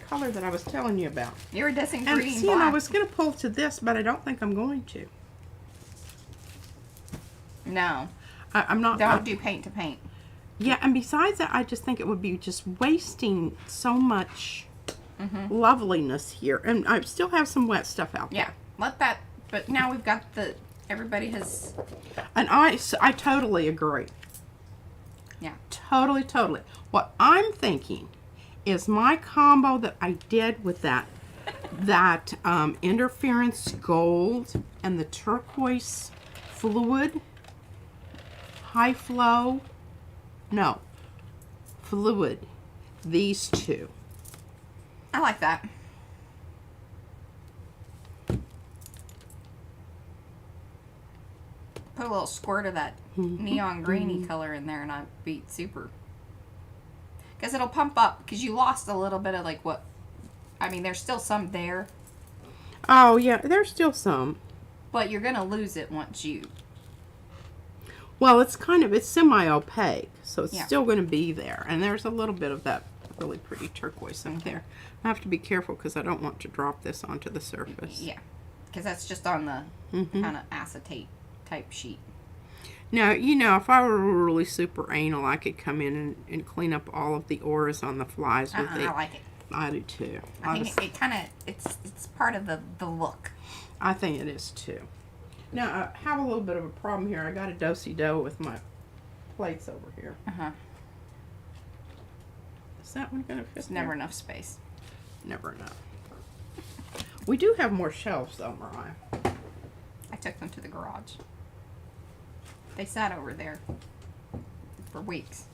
color that I was telling you about. Iridescent And green, see, and I black. was going to pull to this, but I don't think I'm going to. No, I'm not. don't do paint to paint. Yeah, and besides that, I just think it would be just wasting so much loveliness here. And I still have some wet stuff out there. Yeah, let that. But now we've got the. Everybody has. And I totally agree. Yeah. Totally. What I'm thinking is my combo that I did with that interference gold and the turquoise fluid, high flow. No, fluid. These two. I like that. Put a little squirt of that neon greeny color in there and I'd be super. Because it'll pump up, because you lost a little bit of like what. I mean, there's still some there, Oh yeah, there's still some. but you're going to lose it once you. Well, it's semi-opaque, so it's Yeah. still going to be there. And there's a little bit of that really pretty turquoise up there. I have to be careful because I don't want to drop this onto the surface. Yeah. Because that's just on the kind of acetate type sheet. Now, you know, if I were really super anal, I could come in and clean up all of the auras on the flies with it. I like it. I do too. I think it kind of, it's part of the look. I think it is too. Now, I have a little bit of a problem here. I got a do-si-do with my plates over here. Uh-huh. Is that one going to fit? There's never enough space. Never enough. We do have more shelves though, Mariah. I took them to the garage. They sat over there for weeks.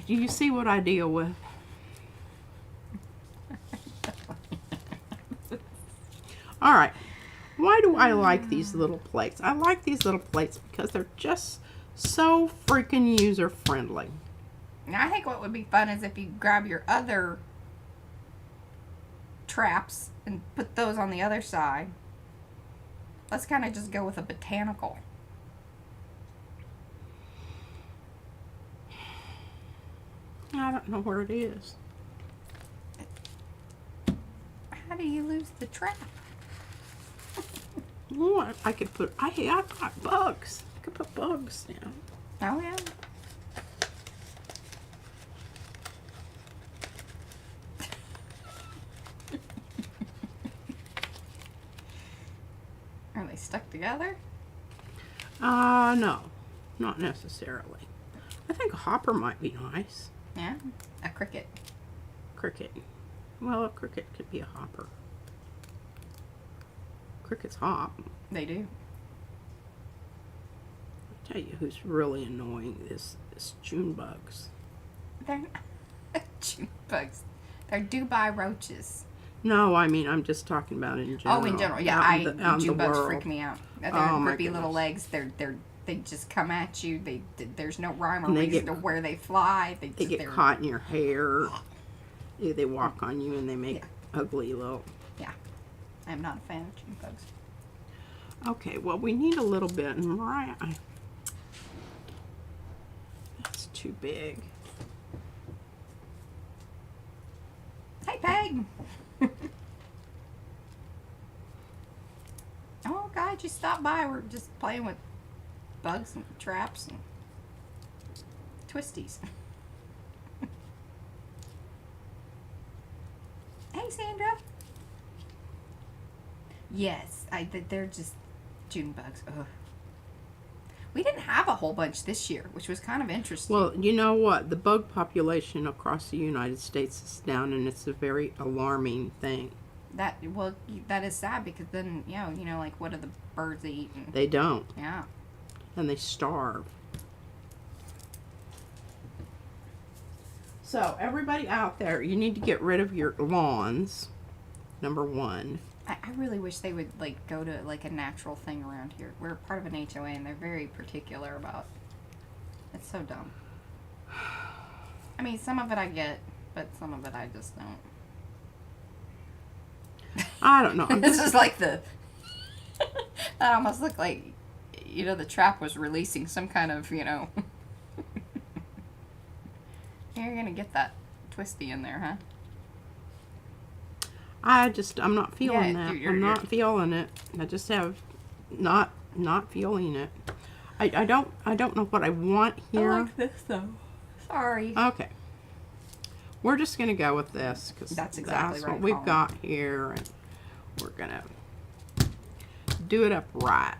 Do you see what I deal with? All right. Why do I like these little plates? I like these little plates because they're just so freaking user friendly. Now, I think what would be fun is if you grab your other traps and put those on the other side. Let's kind of just go with a botanical. I don't know where it is. How do you lose the trap? What? I could put, I've got bugs. I could put bugs down. Oh, yeah. Are they stuck together? No. Not necessarily. I think a hopper might be nice. Yeah. A cricket. Cricket. Well, a cricket could be a hopper. Crickets hop. They do. I'll tell you who's really annoying is June bugs. They're not June bugs. They're Dubai roaches. No, I mean, I'm just talking about in general. Oh, in general, yeah. Out in the June bugs world. freak me out. They're Oh, my grippy little goodness. legs. They just come at you. There's no rhyme or And they reason get- to where they fly. They get they're- caught in your hair. Yeah, they walk on you and they make ugly little. I'm not a fan of June bugs. Okay, well, we need a little bit. And Mariah, that's too big. Hey, Peg. Oh, God, you stopped by. We're just playing with bugs and traps and twisties. Hey, Sandra. Yes, they're just June bugs. Ugh. We didn't have a whole bunch this year, which was kind of interesting. Well, you know what? The bug population across the United States is down, and it's a very alarming thing. That is sad because then you know, like what do the birds eat? And, They don't, yeah. and they starve. So, everybody out there, you need to get rid of your lawns, number one. I really wish they would like go to like a natural thing around here. We're part of an HOA and they're very particular about. It's so dumb. I mean, some of it I get, but some of it I just don't. I don't know. This is like the. That almost looked like, the trap was releasing some kind of, You're gonna get that twisty in there, huh? I'm not feeling Yeah, that. you're- I'm not feeling it. I just have not feeling it. I don't know what I want here. I like this though. Sorry. Okay. We're just gonna go with this because That's exactly right, what we've Colin. got here, and we're gonna do it up right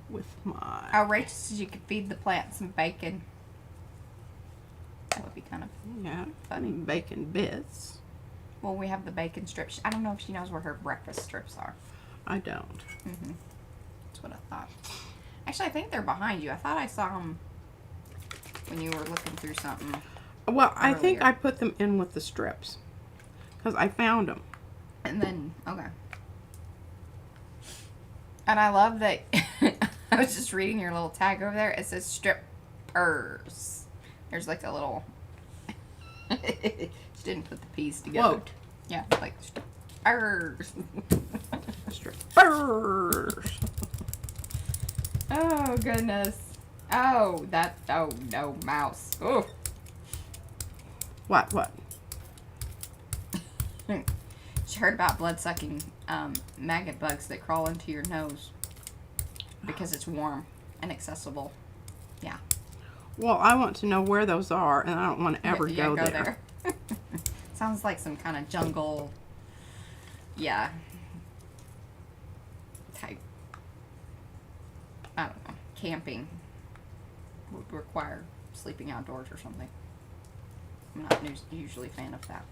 with my. Oh, Rachel says you could feed the plants some bacon. That would be kind of Yeah, funny. bacon bits. Well, we have the bacon strips. I don't know if she knows where her breakfast strips are. I don't. That's what I thought. Actually, I think they're behind you. I thought I saw them when you were looking through something. Well, I think Earlier. I put them in with the strips because I found them. And then, okay. And I love that. I was just reading your little tag over there. It says strippers. There's like a little. She didn't put the P's together. Quote. Yeah, like strippers. Strippers. Oh, goodness. Oh, no, mouse. Oh. What? She heard about blood-sucking maggot bugs that crawl into your nose because it's warm and accessible. Yeah. Well, I want to know where those are, and I don't want to ever Yeah, go there. Sounds like some kind of jungle, yeah, type, I don't know, camping would require sleeping outdoors or something. I'm not usually a fan of that.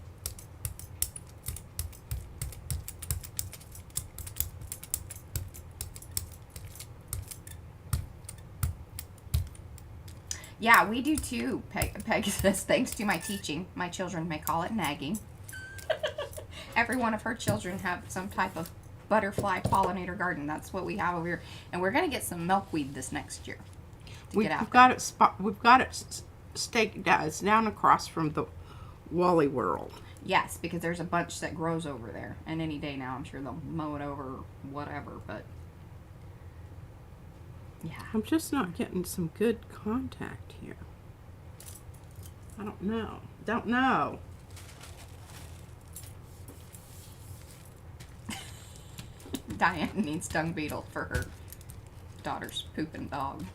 Yeah, we do too, Pegasus. Thanks to my teaching, my children may call it nagging. Every one of her children have some type of butterfly pollinator garden. That's what we have over here, and we're gonna get some milkweed this next year. We've got it staked out. It's down across from the Wally World. Yes, because there's a bunch that grows over there, and any day now I'm sure they'll mow it over, or whatever. But yeah, I'm just not getting some good contact here. I don't know. Don't know. Diane needs dung beetle for her daughter's pooping dog.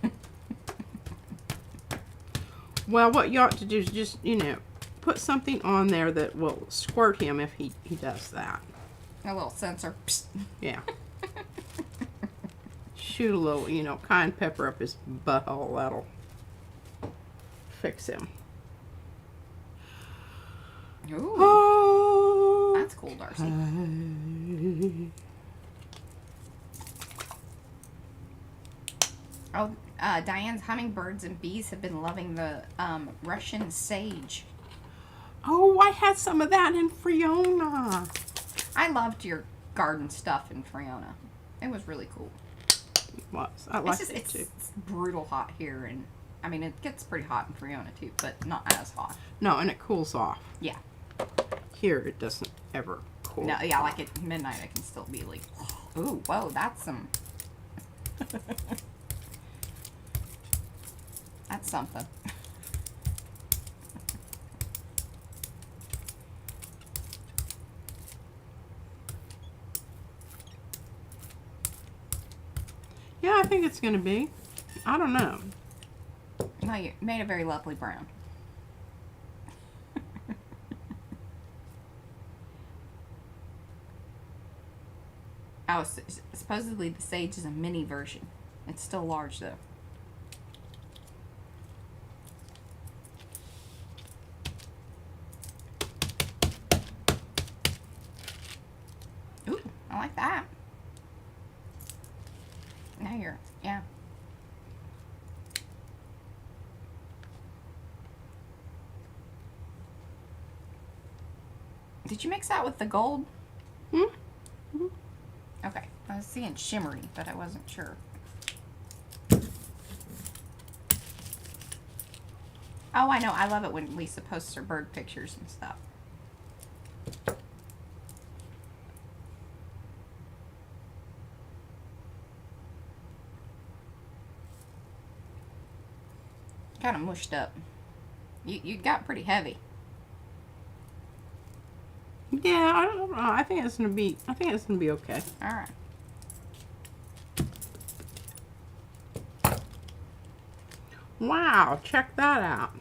Well, what you ought to do is just, you know, put something on there that will squirt him if he does that. A little sensor. Psst. Yeah. Shoot a little, you know, cayenne pepper up his butthole. That'll fix him. Ooh, Oh, that's cool, Darcy. Oh, Diane's hummingbirds and bees have been loving the Russian sage. Oh, I had some of that in Fiona. I loved your garden stuff in Fiona. It was really cool. It was. I liked it too. It's brutal hot here, and I mean it gets pretty hot in Fiona too, but not as hot. No, and it cools off. Yeah. Here, it doesn't ever cool. No, yeah, like at midnight I can still be like, ooh, whoa, that's some. That's something. Yeah, I think it's going to be. I don't know. No, you made a very lovely brown. Oh, supposedly the sage is a mini version. It's still large though. Ooh, I like that. Now you're, yeah. Did you mix that with the gold? Hmm? Mm-hmm. Okay, I was seeing shimmery, but I wasn't sure. Oh, I know. I love it when Lisa posts her bird pictures and stuff. Kind of mushed up. You got pretty heavy. Yeah, I don't know. I think it's gonna be okay. All right. Wow, check that out.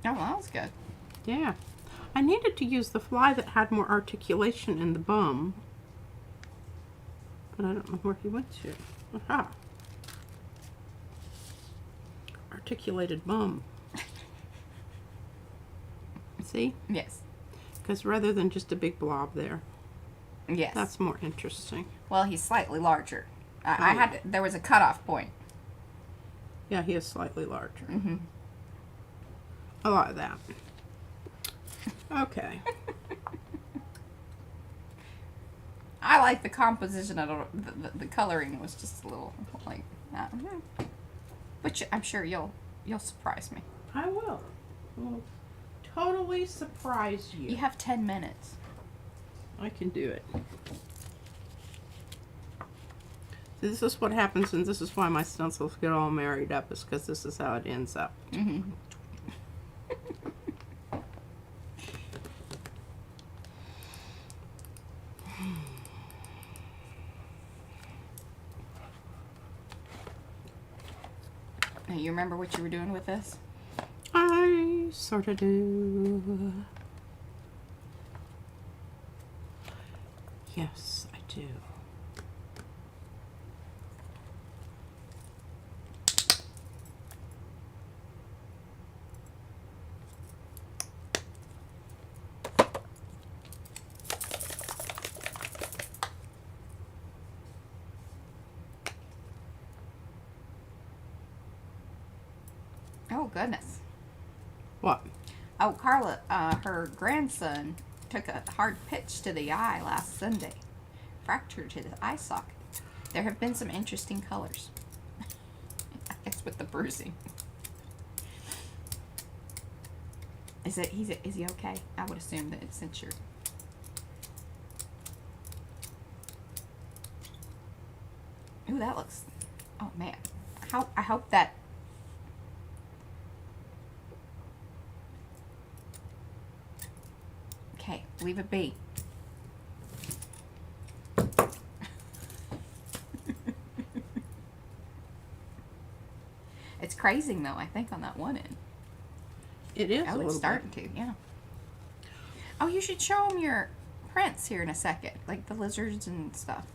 Oh, well, that was good. Yeah. I needed to use the fly that had more articulation in the bum. But I don't know where he went to. Aha. Articulated bum. See? Yes. Because rather than just a big blob there. Yes. That's more interesting. Well, he's slightly larger. I had there was a cutoff point. Yeah, he is slightly larger. Mm-hmm. I like that. Okay. I like the composition of the coloring was just a little like that. But I'm sure you'll surprise me. I will. Will totally surprise you. You have 10 minutes. I can do it. This is what happens, and this is why my stencils get all married up, is because this is how it ends up. Mm-hmm. Now, you remember what you were doing with this? I sort of do. Yes, I do. Oh, goodness. What? Oh, Carla, her grandson took a hard pitch to the eye last Sunday. Fractured his eye socket. There have been some interesting colors. I guess with the bruising. Is he okay? I would assume that since you're... Ooh, that looks... Oh, man. I hope that... Okay, leave it be. It's crazing though, I think, on that one end. It is. Oh, it's starting to, yeah. Oh, you should show them your prints here in a second, like the lizards and stuff.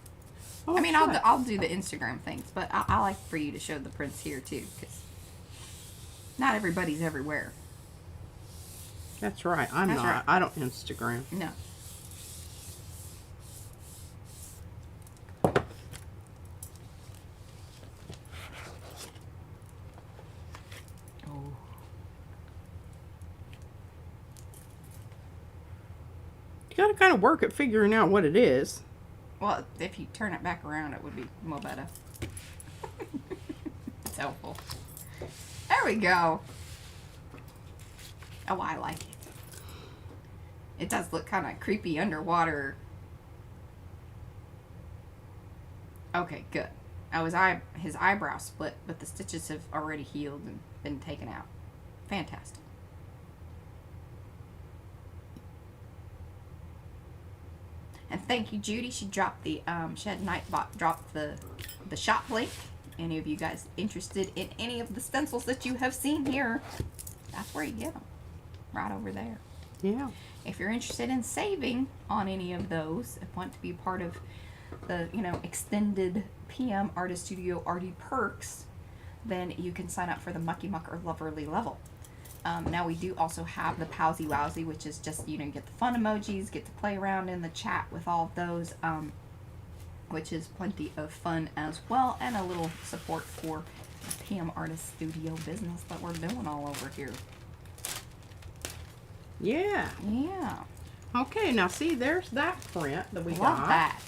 Oh, I mean, sure. I'll do the Instagram things, but I like for you to show the prints here too, because not everybody's everywhere. That's right. I'm That's not. right. I don't Instagram. No. Oh. You gotta kind of work at figuring out what it is. Well, if you turn it back around, it would be more better. It's helpful. There we go. Oh, I like it. It does look kind of creepy underwater. Okay, good. Oh, his eyebrow split, but the stitches have already healed and been taken out. Fantastic. And thank you, Judy. She dropped the Shed Nightbot dropped the shop link. Any of you guys interested in any of the stencils that you have seen here? That's where you get them. Right over there. Yeah. If you're interested in saving on any of those, if you want to be part of the, extended PM Artist Studio Arty perks, then you can sign up for the Mucky Muck or Loverly level. Now we do also have the Powsy Wowsy, which is just, you get the fun emojis, get to play around in the chat with all of those, which is plenty of fun as well, and a little support for the PM Artist Studio business that we're doing all over here. Yeah. Yeah. Okay, now see, there's that print that we Love got. that.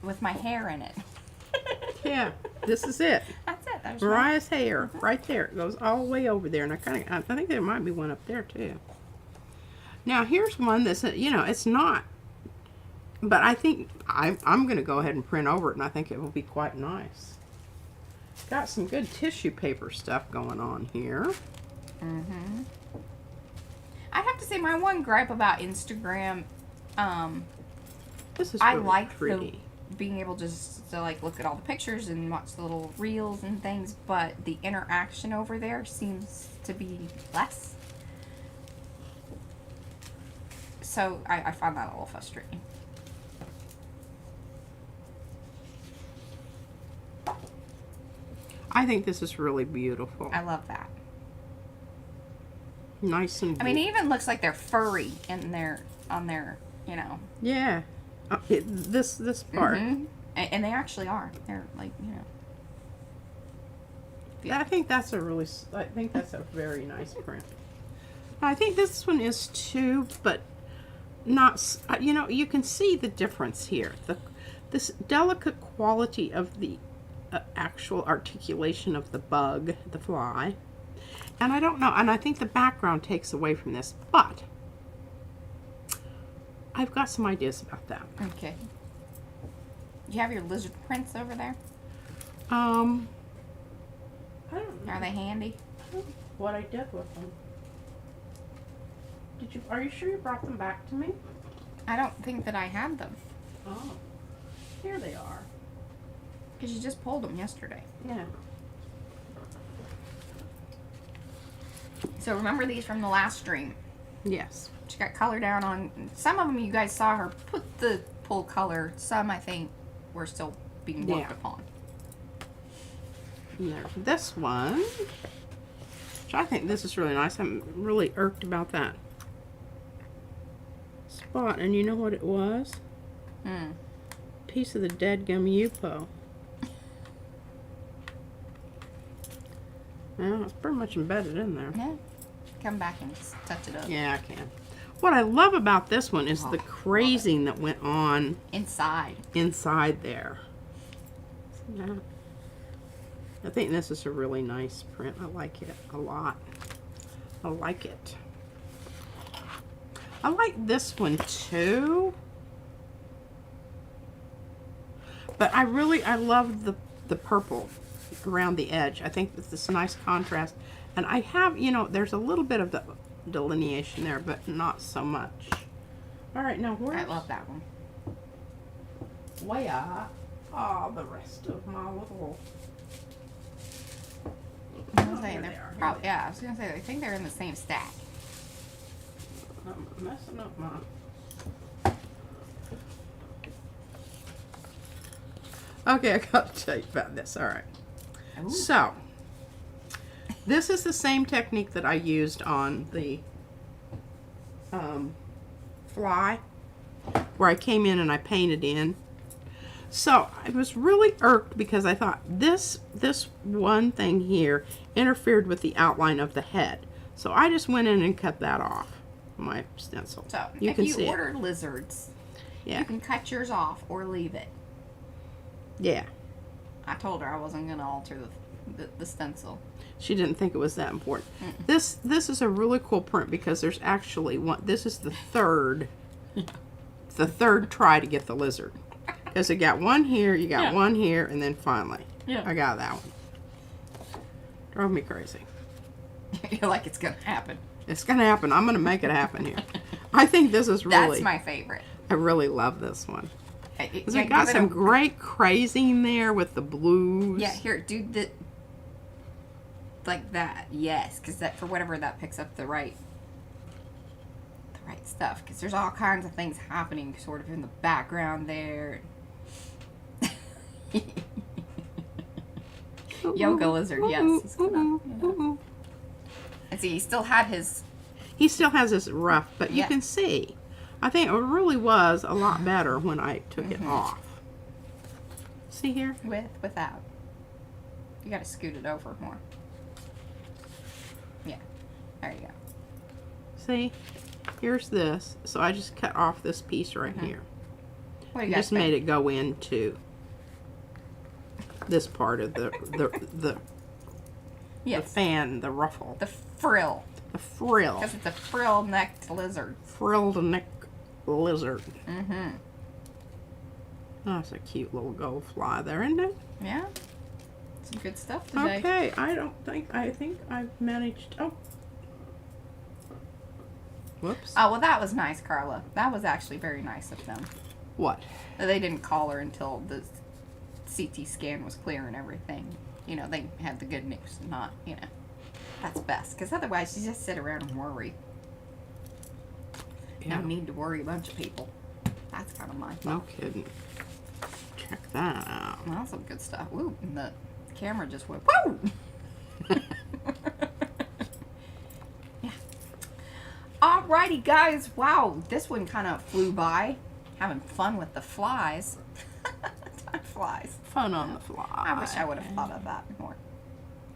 With my hair in it. Yeah, this is it. That's it. There's Mariah's hair, right there. It goes all the way over there, and I think there might be one up there too. Now here's one that's, it's not, but I think I'm going to go ahead and print over it, and I think it will be quite nice. Got some good tissue paper stuff going on here. Mm-hmm. I have to say, my one gripe about Instagram, This is I really like pretty. being able just to look at all the pictures and watch the little reels and things, but the interaction over there seems to be less. So I find that a little frustrating. I think this is really beautiful. I love that. Nice and I mean, it even looks like they're furry on their, yeah. This part. Mm-hmm. And they actually are. They're I think that's a very nice print. I think this one is too, but not, you can see the difference here. This delicate quality of the actual articulation of the bug, the fly. And I don't know, and I think the background takes away from this, but I've got some ideas about that. Okay. You have your lizard prints over there? I don't know Are they handy? what I did with them. Are you sure you brought them back to me? I don't think that I had them. Oh, here they are. Because you just pulled them yesterday. Yeah. So remember these from the last stream. Yes. She got color down on some of them. You guys saw her put the full color. Some I think were still being worked upon. And there's this one, which I think this is really nice. I'm really irked about that spot. And you know what it was? Piece of the dead gum Yupo. Well, it's pretty much embedded in there. Yeah. Come back and just touch it up. Yeah, I can. What I love about this one is the crazing that went on inside there. See that? I think this is a really nice print. I like it a lot. I like it. I like this one too. But I love the purple around the edge. I think that this nice contrast. And I have, you know, there's a little bit of the delineation there, but not so much. All right, now where? I love that one. Where are the rest of my little? I was saying they're probably, yeah. I was gonna say I think they're in the same stack. I'm messing up my. Okay, I got to tell you about this. All right. Ooh. So, this is the same technique that I used on the fly, where I came in and I painted in. So, I was really irked because I thought this one thing here interfered with the outline of the head. So, I just went in and cut that off my stencil. So, you if can you see ordered lizards, yeah. you can cut yours off or leave it. Yeah. I told her I wasn't going to alter the stencil. She didn't think it was that important. This is a really cool print because there's actually one. This is the third try to get the lizard. Because you got one here, you got one here, and then finally, I got that one. Drove me crazy. You're like, it's going to happen. It's going to happen. I'm going to make it happen here. I think this is really. That's my favorite. I really love this one. Because we got some great crazing there with the blues. Yeah, here, do the like that. Yes, because that for whatever that picks up the right stuff. Because there's all kinds of things happening, sort of in the background there. Yoga lizard, yes, he's gonna. And see, he still had his. He still has this rough, but you can see. I think it really was a lot better when I took it off. See here? Without. You gotta scoot it over more. Yeah. There you go. See? Here's this. So I just cut off this piece right here. What do you just made it go into this part of the fan, the ruffle. The frill. The frill. Because it's a frill-necked lizard. Frilled neck lizard. Oh, that's a cute little gold fly there, isn't it? Yeah. Some good stuff today. Okay, I think I've managed. Oh. Whoops. Oh, well, that was nice, Carla. That was actually very nice of them. What? They didn't call her until the CT scan was clear and everything. You know, they had the good news and not, you know. That's best. Because otherwise, you just sit around and worry. Yeah. No need to worry a bunch of people. That's kind of my thought. No kidding. Check that out. Well, that's some good stuff. Ooh, and the camera just went, woo! Yeah. Alrighty, guys. Wow, this one kind of flew by. Having fun with the flies. Time flies. Fun on the fly. I wish I would have thought of that more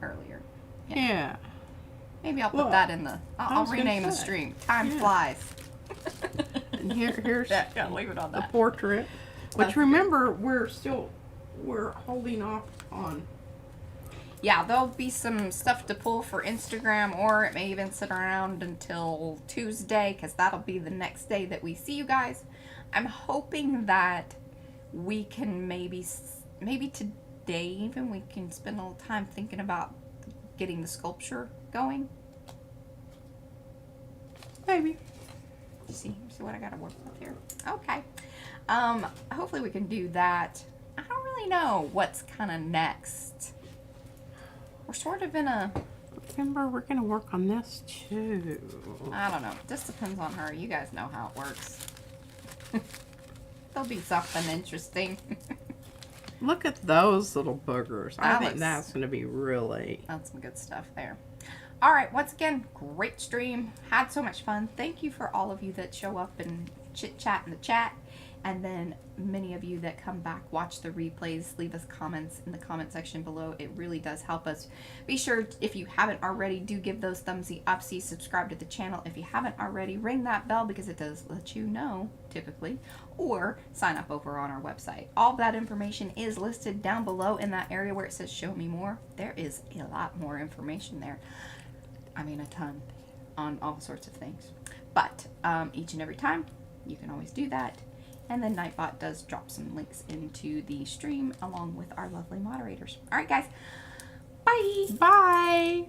earlier. Yeah. Maybe I'll put that in the... I'll rename the stream. Time flies. And here's leave it on the portrait. Which remember, we're holding off on. Yeah, there'll be some stuff to pull for Instagram, or it may even sit around until Tuesday, because that'll be the next day that we see you guys. I'm hoping that we can maybe today even, we can spend a little time thinking about getting the sculpture going. Maybe. See what I gotta work with here. Okay. Hopefully we can do that. I don't really know what's kind of next. We're sort of in a Kimber, we're going to work on this too. I don't know. Just depends on her. You guys know how it works. There'll be something interesting. Look at those little boogers. I That think looks- that's going to be really... That's some good stuff there. All right, once again, great stream. Had so much fun. Thank you for all of you that show up and chit chat in the chat. And then many of you that come back, watch the replays, leave us comments in the comment section below. It really does help us. Be sure, if you haven't already, do give those thumbsy upsies, subscribe to the channel. If you haven't already, ring that bell because it does let you know, typically, or sign up over on our website. All that information is listed down below in that area where it says show me more. There is a lot more information there. I mean, a ton on all sorts of things. But each and every time, you can always do that. And then Nightbot does drop some links into the stream along with our lovely moderators. All right, guys. Bye. Bye.